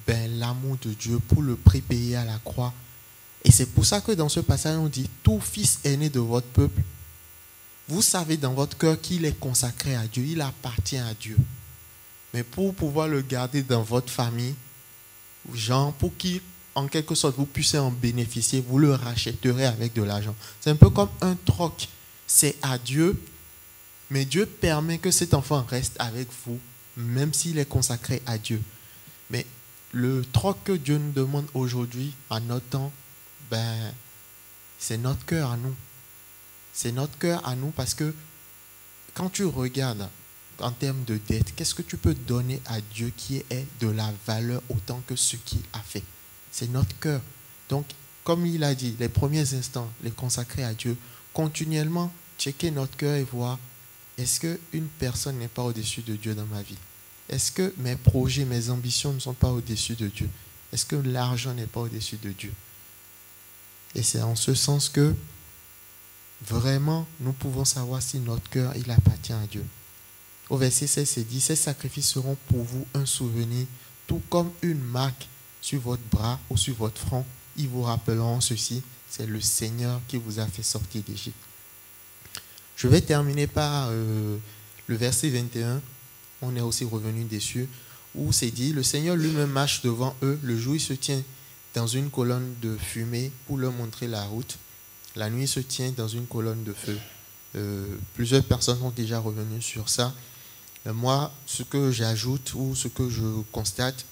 l'amour de Dieu, pour le prix payé à la croix. Et c'est pour ça que dans ce passage, on dit, tout fils aîné de votre peuple, vous savez dans votre cœur qu'il est consacré à Dieu, il appartient à Dieu. Mais pour pouvoir le garder dans votre famille, genre pour qu'il, en quelque sorte, vous puissiez en bénéficier, vous le rachèterez avec de l'argent. C'est un peu comme un troc. C'est à Dieu, mais Dieu permet que cet enfant reste avec vous, même s'il est consacré à Dieu. Mais le troc que Dieu nous demande aujourd'hui, à notre temps, c'est notre cœur à nous. C'est notre cœur à nous parce que quand tu regardes en termes de dette, qu'est-ce que tu peux donner à Dieu qui est de la valeur autant que ce qu'il a fait? C'est notre cœur. Donc, comme il a dit, les premiers instants, les consacrer à Dieu, continuellement checker notre cœur et voir, est-ce qu'une personne n'est pas au-dessus de Dieu dans ma vie? Est-ce que mes projets, mes ambitions ne sont pas au-dessus de Dieu? Est-ce que l'argent n'est pas au-dessus de Dieu? Et c'est en ce sens que vraiment, nous pouvons savoir si notre cœur, il appartient à Dieu. Au verset 16, c'est dit, ces sacrifices seront pour vous un souvenir, tout comme une marque sur votre bras ou sur votre front. Ils vous rappelleront ceci, c'est le Seigneur qui vous a fait sortir d'Égypte. Je vais terminer par le verset 21, on est aussi revenu dessus, où c'est dit, le Seigneur lui-même marche devant eux, le jour il se tient dans une colonne de fumée pour leur montrer la route. La nuit se tient dans une colonne de feu. Plusieurs personnes sont déjà revenues sur ça. Moi, ce que j'ajoute ou ce que je constate,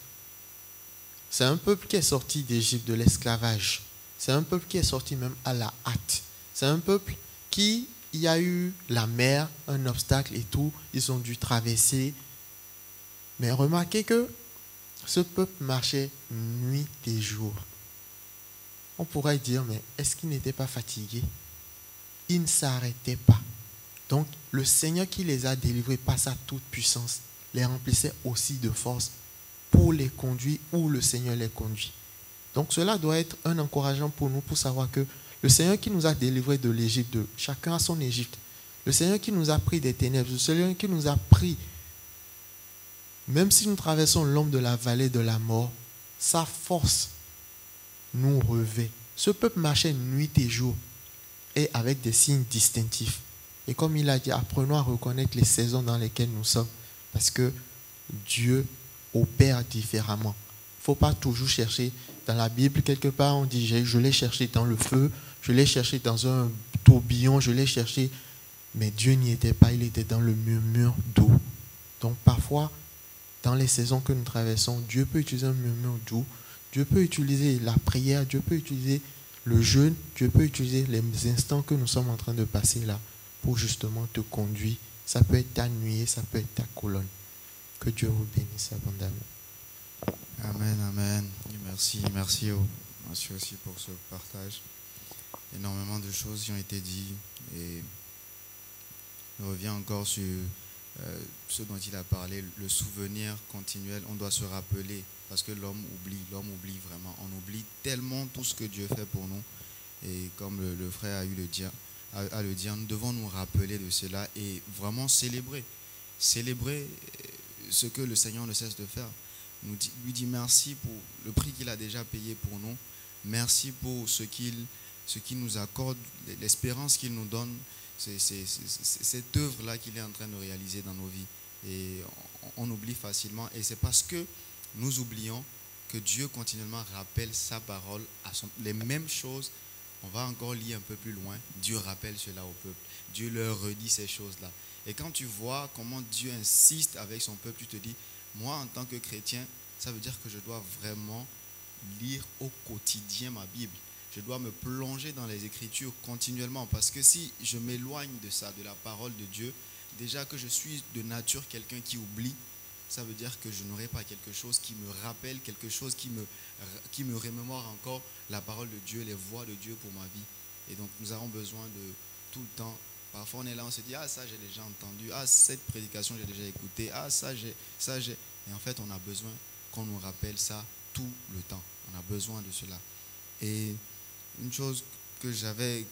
c'est un peuple qui est sorti d'Égypte, de l'esclavage. C'est un peuple qui est sorti même à la hâte. C'est un peuple qui, il y a eu la mer, un obstacle et tout. Ils ont dû traverser. Mais remarquez que ce peuple marchait nuit et jour. On pourrait dire, mais est-ce qu'ils n'étaient pas fatigués? Ils ne s'arrêtaient pas. Donc, le Seigneur qui les a délivrés par sa toute puissance les remplissait aussi de force pour les conduire où le Seigneur les conduit. Donc, cela doit être un encouragement pour nous pour savoir que le Seigneur qui nous a délivrés de l'Égypte, de chacun à son Égypte, le Seigneur qui nous a pris des ténèbres, le Seigneur qui nous a pris, même si nous traversons l'ombre de la vallée de la mort, sa force nous revêt. Ce peuple marchait nuit et jour et avec des signes distinctifs. Et comme il a dit, apprenons à reconnaître les saisons dans lesquelles nous sommes parce que Dieu opère différemment. Il ne faut pas toujours chercher dans la Bible, quelque part on dit je l'ai cherché dans le feu, je l'ai cherché dans un tourbillon, je l'ai cherché. Mais Dieu n'y était pas, il était dans le murmure d'eau. Donc parfois, dans les saisons que nous traversons, Dieu peut utiliser un murmure doux, Dieu peut utiliser la prière, Dieu peut utiliser le jeûne, Dieu peut utiliser les instants que nous sommes en train de passer là pour justement te conduire. Ça peut être ta nuée, ça peut être ta colonne. Que Dieu vous bénisse abondamment. Amen, amen. Et merci aussi pour ce partage. Énormément de choses qui ont été dites et je reviens encore sur ce dont il a parlé, le souvenir continuel. On doit se rappeler parce que l'homme oublie vraiment. On oublie tellement tout ce que Dieu fait pour nous. Et comme le frère a eu à le dire, nous devons nous rappeler de cela et vraiment célébrer ce que le Seigneur ne cesse de faire. Lui dire merci pour le prix qu'il a déjà payé pour nous. Merci pour ce qu'il nous accorde, l'espérance qu'il nous donne. C'est cette œuvre-là qu'il est en train de réaliser dans nos vies. Et on oublie facilement. Et c'est parce que nous oublions que Dieu continuellement rappelle sa parole, les mêmes choses. On va encore lire un peu plus loin. Dieu rappelle cela au peuple. Dieu leur redit ces choses-là. Et quand tu vois comment Dieu insiste avec son peuple, tu te dis, moi en tant que chrétien, ça veut dire que je dois vraiment lire au quotidien ma Bible. Je dois me plonger dans les Écritures continuellement parce que si je m'éloigne de ça, de la parole de Dieu, déjà que je suis de nature quelqu'un qui oublie, ça veut dire que je n'aurai pas quelque chose qui me rappelle, quelque chose qui me remémore encore la parole de Dieu, les voies de Dieu pour ma vie. Et donc nous avons besoin de tout le temps. Parfois on est là, on se dit, ah ça j'ai déjà entendu, ah cette prédication j'ai déjà écouté, ah ça j'ai. Et en fait on a besoin qu'on nous rappelle ça tout le temps. On a besoin de cela. Et une chose que j'ai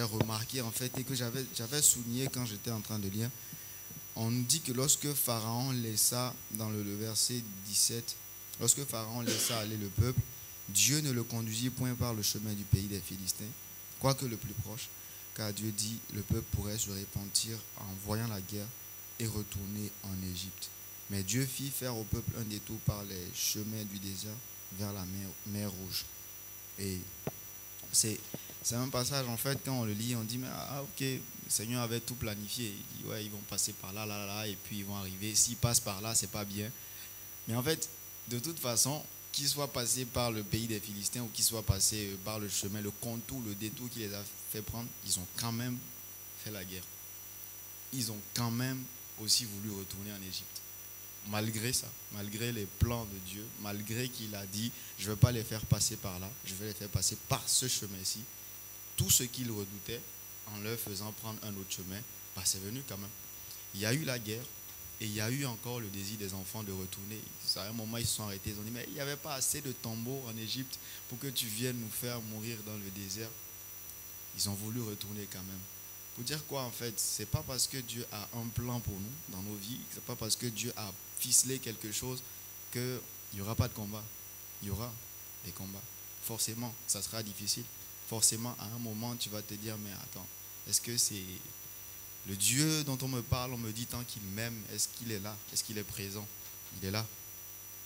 remarqué en fait et que j'avais souligné quand j'étais en train de lire, on nous dit que lorsque Pharaon laissa, dans le verset 17, lorsque Pharaon laissa aller le peuple, Dieu ne le conduisit point par le chemin du pays des Philistins, quoique le plus proche, car Dieu dit, le peuple pourrait se repentir en voyant la guerre et retourner en Égypte. Mais Dieu fit faire au peuple un détour par les chemins du désert vers la mer Rouge. Et c'est un passage, en fait, quand on le lit, on dit, mais ok, le Seigneur avait tout planifié. Il dit, ouais, ils vont passer par là, là, là, et puis ils vont arriver. S'ils passent par là, c'est pas bien. Mais en fait, de toute façon, qu'ils soient passés par le pays des Philistins ou qu'ils soient passés par le chemin, le contour, le détour qui les a fait prendre, ils ont quand même fait la guerre. Ils ont quand même aussi voulu retourner en Égypte. Malgré ça, malgré les plans de Dieu, malgré qu'il a dit, je ne vais pas les faire passer par là, je vais les faire passer par ce chemin-ci, tout ce qu'ils redoutaient en leur faisant prendre un autre chemin, bah, c'est venu quand même. Il y a eu la guerre et il y a eu encore le désir des enfants de retourner. À un moment, ils se sont arrêtés, ils ont dit, mais il n'y avait pas assez de tombeaux en Égypte pour que tu viennes nous faire mourir dans le désert. Ils ont voulu retourner quand même. Pour dire quoi en fait, c'est pas parce que Dieu a un plan pour nous dans nos vies, c'est pas parce que Dieu a ficelé quelque chose qu'il n'y aura pas de combat. Il y aura des combats. Forcément, ça sera difficile. Forcément, à un moment, tu vas te dire, mais attends, est-ce que c'est le Dieu dont on me parle, on me dit tant qu'il m'aime, est-ce qu'il est là? Est-ce qu'il est présent? Il est là.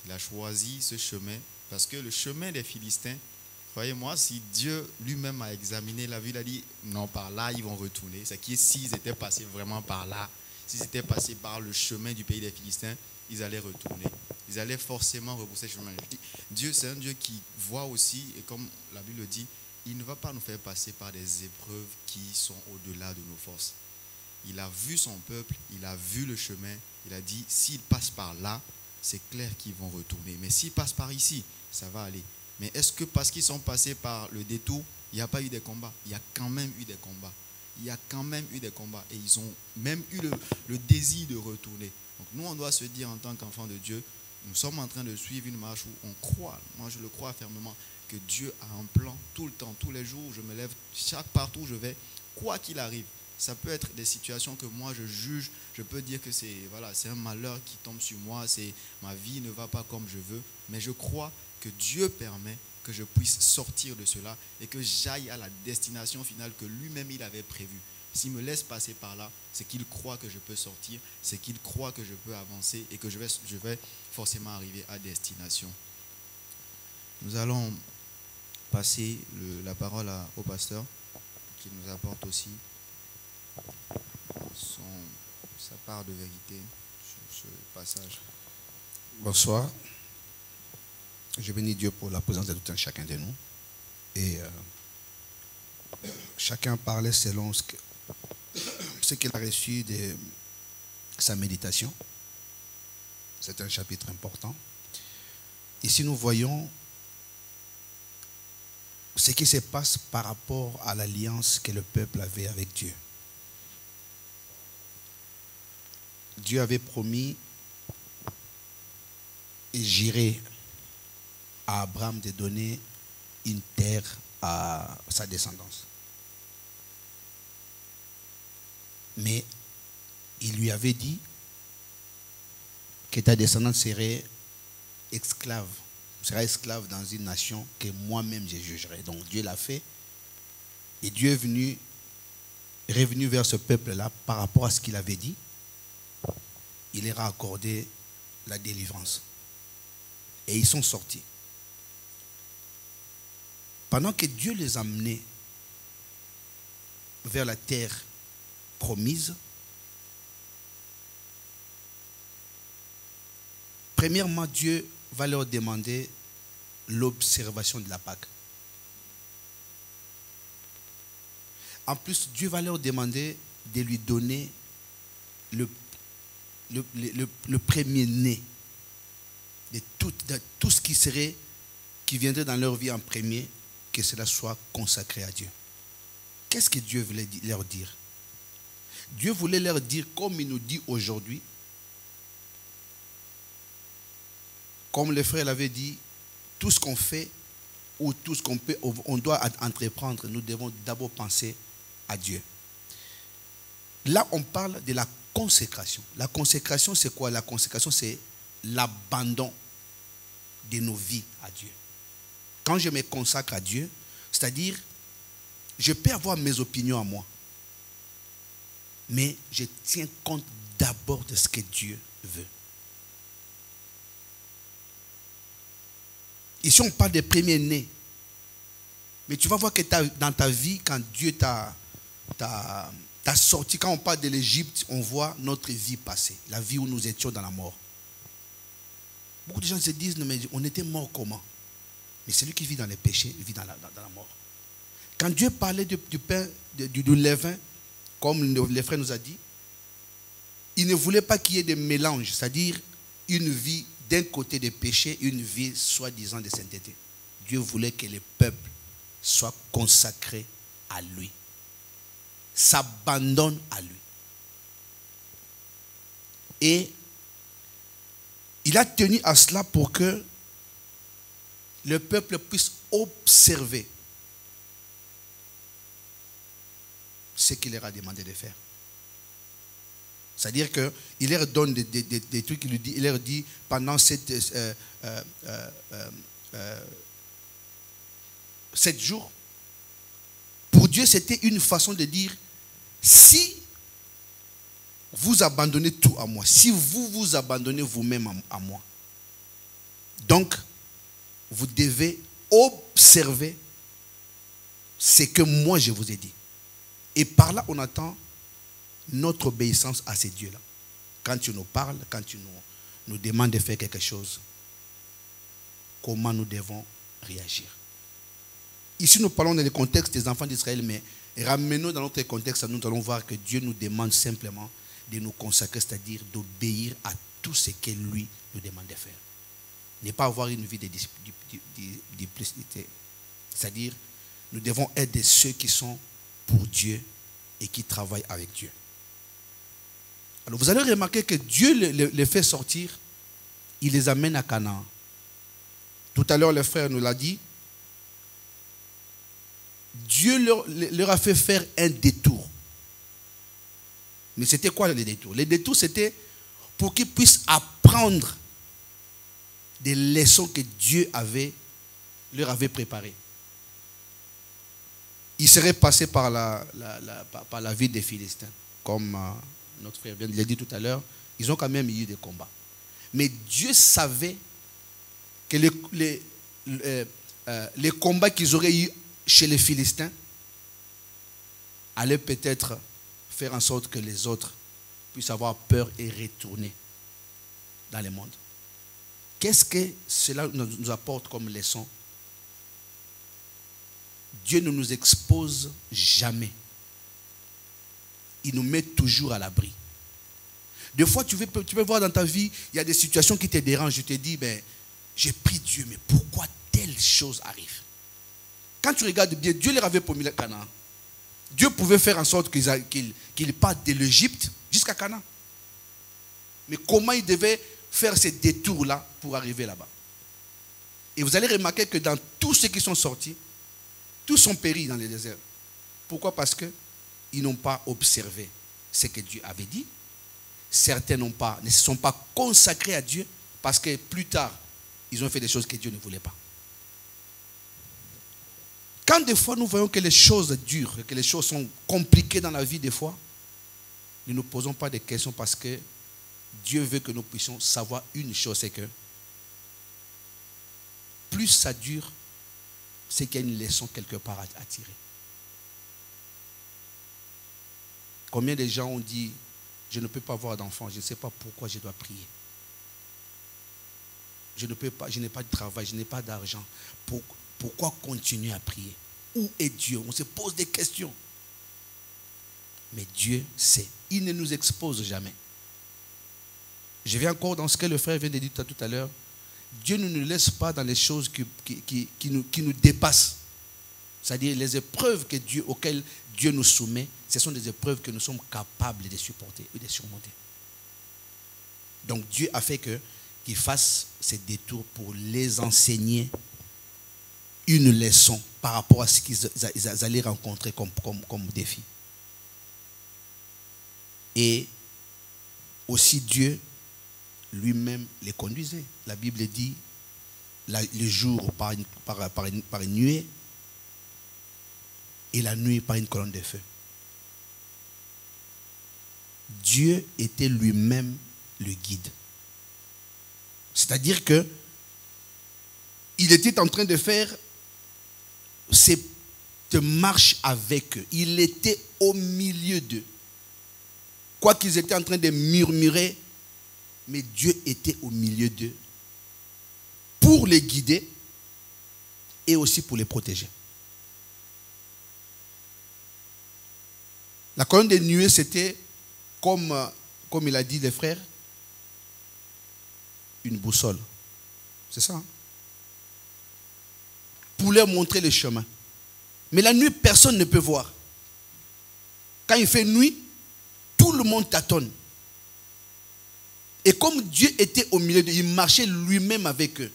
Il a choisi ce chemin parce que le chemin des Philistins, croyez-moi, si Dieu lui-même a examiné la vie, il a dit, non, par là, ils vont retourner. C'est que s'ils étaient passés vraiment par là, s'ils étaient passés par le chemin du pays des Philistins, ils allaient retourner. Ils allaient forcément rebrousser le chemin. Dieu, c'est un Dieu qui voit aussi, et comme la Bible le dit, il ne va pas nous faire passer par des épreuves qui sont au-delà de nos forces. Il a vu son peuple, il a vu le chemin, il a dit, s'ils passent par là, c'est clair qu'ils vont retourner. Mais s'ils passent par ici, ça va aller. Mais est-ce que parce qu'ils sont passés par le détour, il n'y a pas eu des combats? Il y a quand même eu des combats. Il y a quand même eu des combats. Et ils ont même eu le désir de retourner. Donc nous, on doit se dire en tant qu'enfants de Dieu, nous sommes en train de suivre une marche où on croit, moi je le crois fermement, que Dieu a un plan tout le temps, tous les jours, je me lève, partout où je vais, quoi qu'il arrive. Ça peut être des situations que moi je juge, je peux dire que c'est un malheur qui tombe sur moi, ma vie ne va pas comme je veux, mais je crois que Dieu permet que je puisse sortir de cela et que j'aille à la destination finale que lui-même il avait prévue. S'il me laisse passer par là, c'est qu'il croit que je peux sortir, c'est qu'il croit que je peux avancer et que je vais forcément arriver à destination. Nous allons passer la parole au pasteur qui nous apporte aussi sa part de vérité sur ce passage. Bonsoir. Je bénis Dieu pour la présence de tout un chacun de nous. Et chacun parlait selon ce qu'il a reçu de sa méditation. C'est un chapitre important. Ici, nous voyons ce qui se passe par rapport à l'alliance que le peuple avait avec Dieu. Dieu avait promis et juré à Abraham de donner une terre à sa descendance. Mais il lui avait dit que ta descendance serait esclave, sera esclave dans une nation que moi-même je jugerai. Donc Dieu l'a fait. Et Dieu est revenu vers ce peuple-là par rapport à ce qu'il avait dit. Il leur a accordé la délivrance. Et ils sont sortis. Pendant que Dieu les a menés vers la terre promise, premièrement, Dieu va leur demander l'observation de la Pâque. En plus, Dieu va leur demander de lui donner le premier-né de tout ce qui viendrait dans leur vie en premier, que cela soit consacré à Dieu. Qu'est-ce que Dieu voulait leur dire? Dieu voulait leur dire, comme il nous dit aujourd'hui, comme le frère l'avait dit, tout ce qu'on fait ou tout ce qu'on peut, on doit entreprendre, nous devons d'abord penser à Dieu. Là, on parle de la consécration. La consécration, c'est quoi? La consécration, c'est l'abandon de nos vies à Dieu. Quand je me consacre à Dieu, c'est-à-dire, je peux avoir mes opinions à moi, mais je tiens compte d'abord de ce que Dieu veut. Ici, on parle des premiers-nés. Mais tu vas voir que dans ta vie, quand Dieu t'a sorti, quand on parle de l'Égypte, on voit notre vie passée, la vie où nous étions dans la mort. Beaucoup de gens se disent, non, mais on était mort comment? Mais celui qui vit dans les péchés, il vit dans la mort. Quand Dieu parlait du pain, du levain, comme le frère nous a dit, il ne voulait pas qu'il y ait des mélanges, c'est-à-dire une vie d'un côté de péché, une vie soi-disant de sainteté. Dieu voulait que le peuple soit consacré à lui, s'abandonne à lui. Et il a tenu à cela pour que le peuple puisse observer ce qu'il leur a demandé de faire. C'est-à-dire qu'il leur donne des trucs, il leur dit pendant 7 jours. Pour Dieu, c'était une façon de dire, si vous abandonnez tout à moi, si vous vous abandonnez vous-même à moi, donc vous devez observer ce que moi je vous ai dit. Et par là, on attend notre obéissance à ces dieux-là. Quand tu nous parles, quand tu nous demandes de faire quelque chose, comment nous devons réagir? Ici, nous parlons dans le contexte des enfants d'Israël, mais ramenons dans notre contexte, nous allons voir que Dieu nous demande simplement de nous consacrer, c'est-à-dire d'obéir à tout ce que lui nous demande de faire. Ne pas avoir une vie de duplicité. C'est-à-dire, nous devons être de ceux qui sont pour Dieu et qui travaillent avec Dieu. Alors vous allez remarquer que Dieu les fait sortir, il les amène à Canaan. Tout à l'heure, le frère nous l'a dit, Dieu leur a fait faire un détour. Mais c'était quoi le détour? Le détour, c'était pour qu'ils puissent apprendre des leçons que Dieu leur avait préparées. Ils seraient passés par la ville des Philistins, comme notre frère vient de le dire tout à l'heure. Ils ont quand même eu des combats. Mais Dieu savait que les combats qu'ils auraient eu chez les Philistins allaient peut-être faire en sorte que les autres puissent avoir peur et retourner dans le monde. Qu'est-ce que cela nous apporte comme leçon? Dieu ne nous expose jamais. Il nous met toujours à l'abri. Des fois, tu peux voir dans ta vie, il y a des situations qui te dérangent. Tu te dis, ben, j'ai pris Dieu, mais pourquoi telle chose arrive? Quand tu regardes bien, Dieu leur avait promis le Canaan. Dieu pouvait faire en sorte qu'ils partent de l'Égypte jusqu'à Canaan. Mais comment il devait faire ces détours-là pour arriver là-bas? Et vous allez remarquer que dans tous ceux qui sont sortis, tous sont péris dans le désert. Pourquoi? Parce qu'ils n'ont pas observé ce que Dieu avait dit. Certains ne se sont pas consacrés à Dieu parce que plus tard, ils ont fait des choses que Dieu ne voulait pas. Quand des fois nous voyons que les choses durent, que les choses sont compliquées dans la vie des fois, nous ne nous posons pas de questions parce que Dieu veut que nous puissions savoir une chose, c'est que plus ça dure, c'est qu'il y a une leçon quelque part à tirer. Combien de gens ont dit, je ne peux pas avoir d'enfant, je ne sais pas pourquoi je dois prier. Je n'ai pas de travail, je n'ai pas d'argent. Pourquoi continuer à prier? Où est Dieu? On se pose des questions. Mais Dieu sait. Il ne nous expose jamais. Je viens encore dans ce que le frère vient de dire tout à l'heure. Dieu ne nous laisse pas dans les choses qui nous dépassent. C'est-à-dire les épreuves auxquelles Dieu nous soumet, ce sont des épreuves que nous sommes capables de supporter et de surmonter. Donc Dieu a fait qu'ils fassent ces détours pour les enseigner une leçon par rapport à ce qu'ils allaient rencontrer comme défi. Et aussi Dieu lui-même les conduisait. La Bible dit le jour par une nuée et la nuit par une colonne de feu. Dieu était lui-même le guide. C'est-à-dire que il était en train de faire cette marche avec eux. Il était au milieu d'eux. Quoi qu'ils étaient en train de murmurer, mais Dieu était au milieu d'eux pour les guider et aussi pour les protéger. La colonne de nuée, c'était, comme il a dit les frères, une boussole. C'est ça. Hein? Pour leur montrer le chemin. Mais la nuit, personne ne peut voir. Quand il fait nuit, tout le monde tâtonne. Et comme Dieu était au milieu d'eux, il marchait lui-même avec eux.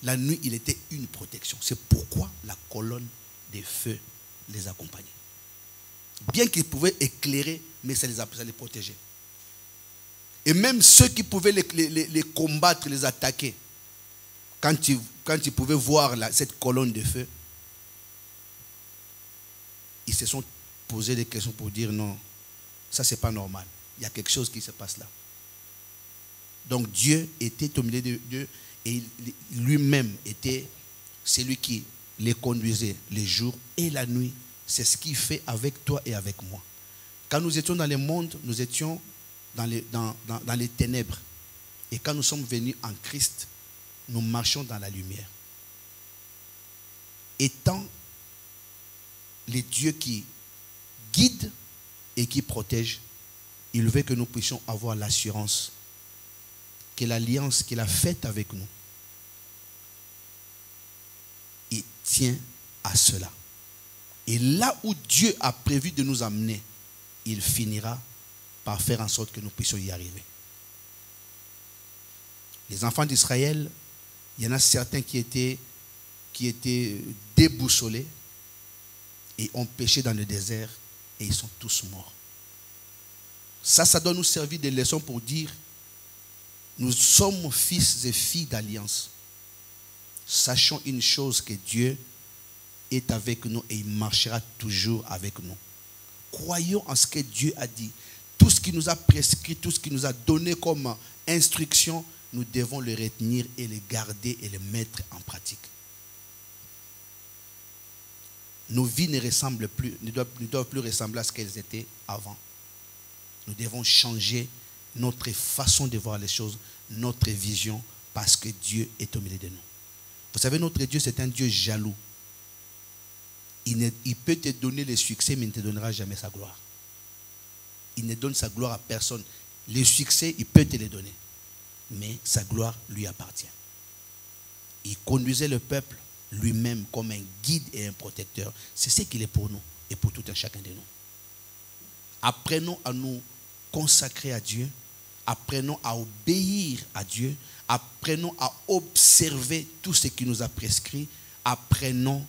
La nuit, il était une protection. C'est pourquoi la colonne de feu les accompagnait. Bien qu'ils pouvaient éclairer, mais ça les protégeait. Et même ceux qui pouvaient les combattre, les attaquer, quand ils pouvaient voir cette colonne de feu, ils se sont posés des questions pour dire non, ça c'est pas normal. Il y a quelque chose qui se passe là. Donc Dieu était au milieu d'eux et lui-même était celui qui les conduisait les jours et la nuit. C'est ce qu'il fait avec toi et avec moi. Quand nous étions dans le monde, nous étions dans les ténèbres. Et quand nous sommes venus en Christ, nous marchons dans la lumière. Étant les dieux qui guident et qui protègent, il veut que nous puissions avoir l'assurance que l'alliance qu'il a faite avec nous, il tient à cela. Et là où Dieu a prévu de nous amener, il finira par faire en sorte que nous puissions y arriver. Les enfants d'Israël, il y en a certains qui étaient déboussolés et ont péché dans le désert et ils sont tous morts. Ça doit nous servir de leçon pour dire nous sommes fils et filles d'alliance. Sachons une chose, que Dieu est avec nous et il marchera toujours avec nous. Croyons en ce que Dieu a dit. Tout ce qu'il nous a prescrit, tout ce qu'il nous a donné comme instruction, nous devons le retenir et le garder et le mettre en pratique. nos vies ne doivent plus ressembler à ce qu'elles étaient avant. Nous devons changer notre façon de voir les choses, notre vision, parce que Dieu est au milieu de nous. Vous savez, notre Dieu, c'est un Dieu jaloux. Il peut te donner le succès, mais il ne te donnera jamais sa gloire. Il ne donne sa gloire à personne. Le succès, il peut te le donner, mais sa gloire lui appartient. Il conduisait le peuple lui-même comme un guide et un protecteur. C'est ce qu'il est pour nous et pour tout un chacun de nous. Apprenons à nous consacrer à Dieu. Apprenons à obéir à Dieu. Apprenons à observer tout ce qu'il nous a prescrit. Apprenons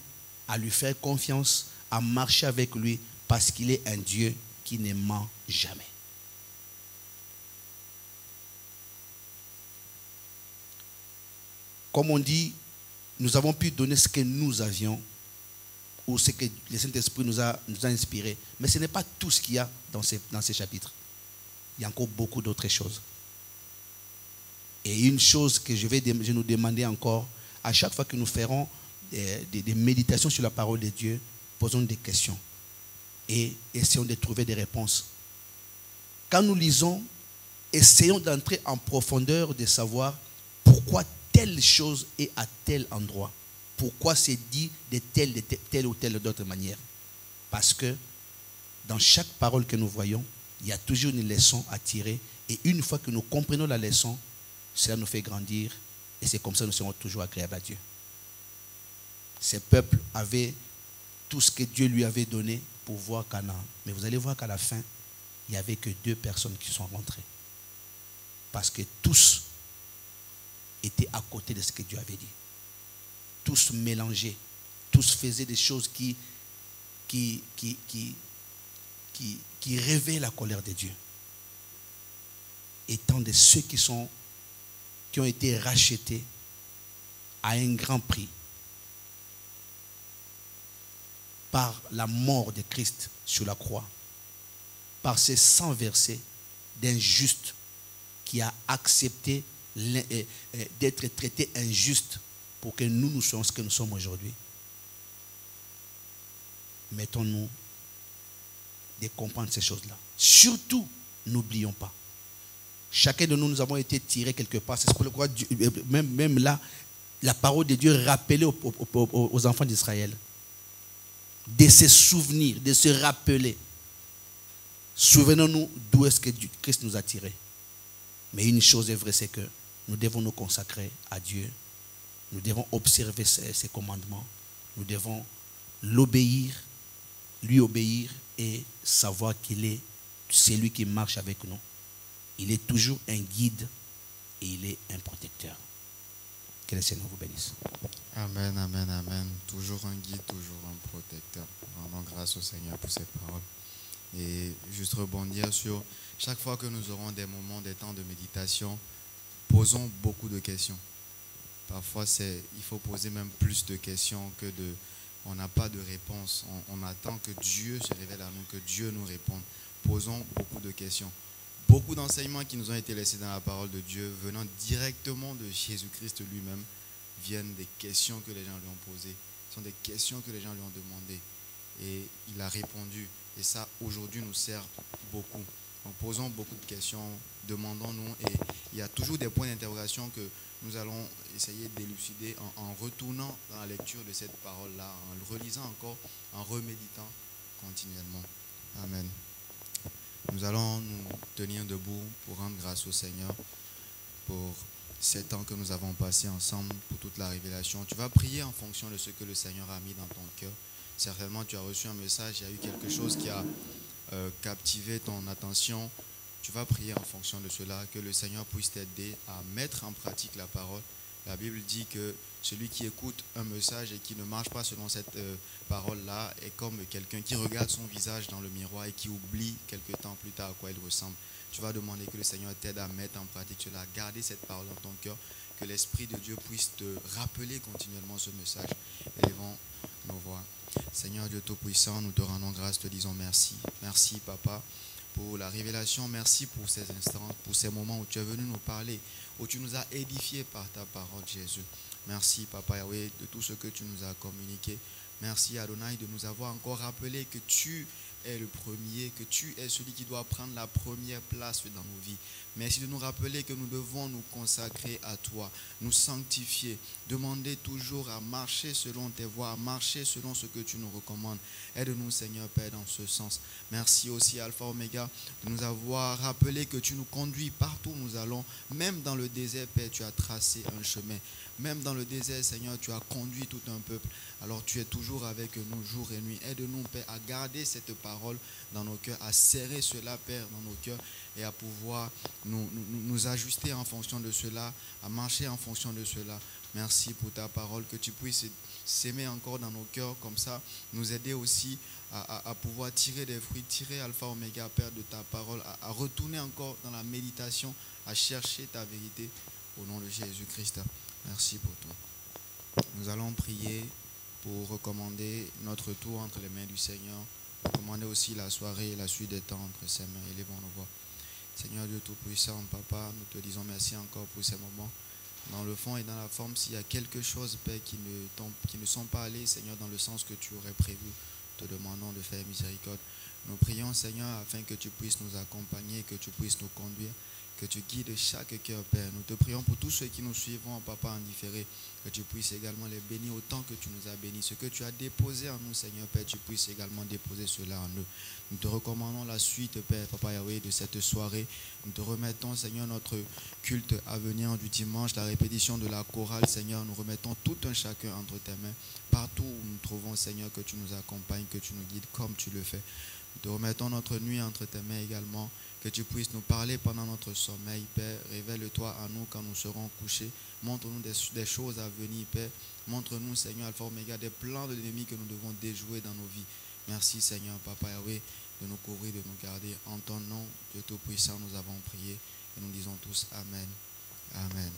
à lui faire confiance, à marcher avec lui, parce qu'il est un Dieu qui ne ment jamais. Comme on dit, nous avons pu donner ce que nous avions, ou ce que le Saint-Esprit nous a inspiré. Mais ce n'est pas tout ce qu'il y a dans ces chapitres. Il y a encore beaucoup d'autres choses. Et une chose que je vais nous demander encore, à chaque fois que nous ferons des méditations sur la parole de Dieu, posons des questions et essayons de trouver des réponses. Quand nous lisons, essayons d'entrer en profondeur, de savoir pourquoi telle chose est à tel endroit. Pourquoi c'est dit de telle ou telle d'autre manière. Parce que dans chaque parole que nous voyons, il y a toujours une leçon à tirer. Et une fois que nous comprenons la leçon, cela nous fait grandir. Et c'est comme ça que nous serons toujours agréables à Dieu. Ces peuples avaient tout ce que Dieu lui avait donné pour voir Canaan. Mais vous allez voir qu'à la fin, il n'y avait que 2 personnes qui sont rentrées. Parce que tous étaient à côté de ce que Dieu avait dit. Tous mélangeaient. Tous faisaient des choses qui réveillent la colère de Dieu. Étant de ceux qui ont été rachetés à un grand prix par la mort de Christ sur la croix, par ces 100 versets d'un juste qui a accepté d'être traité injuste pour que nous soyons ce que nous sommes aujourd'hui. Mettons-nous de comprendre ces choses-là. Surtout, n'oublions pas. Chacun de nous avons été tirés quelque part. C'est pourquoi même là, la parole de Dieu rappelait aux enfants d'Israël de se souvenir, de se rappeler. Souvenons-nous d'où est-ce que Christ nous a tirés. Mais une chose est vraie, c'est que nous devons nous consacrer à Dieu. Nous devons observer ses commandements. Nous devons l'obéir, lui obéir et savoir qu'il est celui qui marche avec nous. Il est toujours un guide et il est un protecteur. Que le Seigneur vous bénisse. Amen, amen, amen. Toujours un guide, toujours un protecteur. Rendons grâce au Seigneur pour ces paroles. Et juste rebondir sur chaque fois que nous aurons des moments, des temps de méditation, posons beaucoup de questions. Parfois, il faut poser même plus de questions que de... On n'a pas de réponse. On attend que Dieu se révèle à nous, que Dieu nous réponde. Posons beaucoup de questions. Beaucoup d'enseignements qui nous ont été laissés dans la parole de Dieu, venant directement de Jésus-Christ lui-même, viennent des questions que les gens lui ont posées. Ce sont des questions que les gens lui ont demandées. Et il a répondu. Et ça, aujourd'hui, nous sert beaucoup. Donc, posons beaucoup de questions, demandons-nous. Et il y a toujours des points d'interrogation que nous allons essayer d'élucider en retournant dans la lecture de cette parole-là, en le relisant encore, en reméditant continuellement. Amen. Nous allons nous tenir debout pour rendre grâce au Seigneur pour ces temps que nous avons passés ensemble, pour toute la révélation. Tu vas prier en fonction de ce que le Seigneur a mis dans ton cœur. Certainement, tu as reçu un message, il y a eu quelque chose qui a captivé ton attention. Tu vas prier en fonction de cela, que le Seigneur puisse t'aider à mettre en pratique la parole. La Bible dit que celui qui écoute un message et qui ne marche pas selon cette parole-là est comme quelqu'un qui regarde son visage dans le miroir et qui oublie quelque temps plus tard à quoi il ressemble. Tu vas demander que le Seigneur t'aide à mettre en pratique cela, à garder cette parole dans ton cœur, que l'Esprit de Dieu puisse te rappeler continuellement ce message. Élevons nos voix. Seigneur Dieu Tout-Puissant, nous te rendons grâce, te disons merci. Merci Papa pour la révélation, merci pour ces instants, pour ces moments où tu es venu nous parler, où tu nous as édifiés par ta parole Jésus. Merci Papa Yahweh de tout ce que tu nous as communiqué. Merci Adonai de nous avoir encore rappelé que tu es le premier, que tu es celui qui doit prendre la première place dans nos vies. Merci de nous rappeler que nous devons nous consacrer à toi, nous sanctifier, demander toujours à marcher selon tes voies, à marcher selon ce que tu nous recommandes. Aide-nous Seigneur Père dans ce sens. Merci aussi Alpha Oméga de nous avoir rappelé que tu nous conduis partout où nous allons, même dans le désert Père, tu as tracé un chemin. Même dans le désert, Seigneur, tu as conduit tout un peuple. Alors tu es toujours avec nous jour et nuit. Aide-nous, Père, à garder cette parole dans nos cœurs, à serrer cela, Père, dans nos cœurs et à pouvoir nous ajuster en fonction de cela, à marcher en fonction de cela. Merci pour ta parole, que tu puisses s'aimer encore dans nos cœurs comme ça, nous aider aussi à pouvoir tirer des fruits, tirer Alpha Oméga, Père, de ta parole, à retourner encore dans la méditation, à chercher ta vérité au nom de Jésus-Christ. Merci pour tout. Nous allons prier pour recommander notre tour entre les mains du Seigneur, recommander aussi la soirée et la suite des temps entre ses mains. Élevons nos voix. Seigneur Dieu Tout-Puissant, Papa, nous te disons merci encore pour ces moments. Dans le fond et dans la forme, s'il y a quelque chose, Père, qui ne sont pas allés, Seigneur, dans le sens que tu aurais prévu, te demandons de faire miséricorde. Nous prions, Seigneur, afin que tu puisses nous accompagner, que tu puisses nous conduire, que tu guides chaque cœur, Père. Nous te prions pour tous ceux qui nous suivront, Papa, en différé, que tu puisses également les bénir autant que tu nous as bénis. Ce que tu as déposé en nous, Seigneur, Père, tu puisses également déposer cela en eux. Nous te recommandons la suite, Père, Papa Yahweh, de cette soirée. Nous te remettons, Seigneur, notre culte à venir du dimanche, la répétition de la chorale, Seigneur. Nous remettons tout un chacun entre tes mains. Partout où nous trouvons, Seigneur, que tu nous accompagnes, que tu nous guides comme tu le fais. Nous te remettons notre nuit entre tes mains également. Que tu puisses nous parler pendant notre sommeil, Père. Révèle-toi à nous quand nous serons couchés. Montre-nous des choses à venir, Père. Montre-nous, Seigneur, Alpha Oméga, des plans de l'ennemi que nous devons déjouer dans nos vies. Merci, Seigneur, Papa Yahweh, de nous couvrir, de nous garder. En ton nom, Dieu Tout-Puissant, nous avons prié. Et nous disons tous Amen. Amen.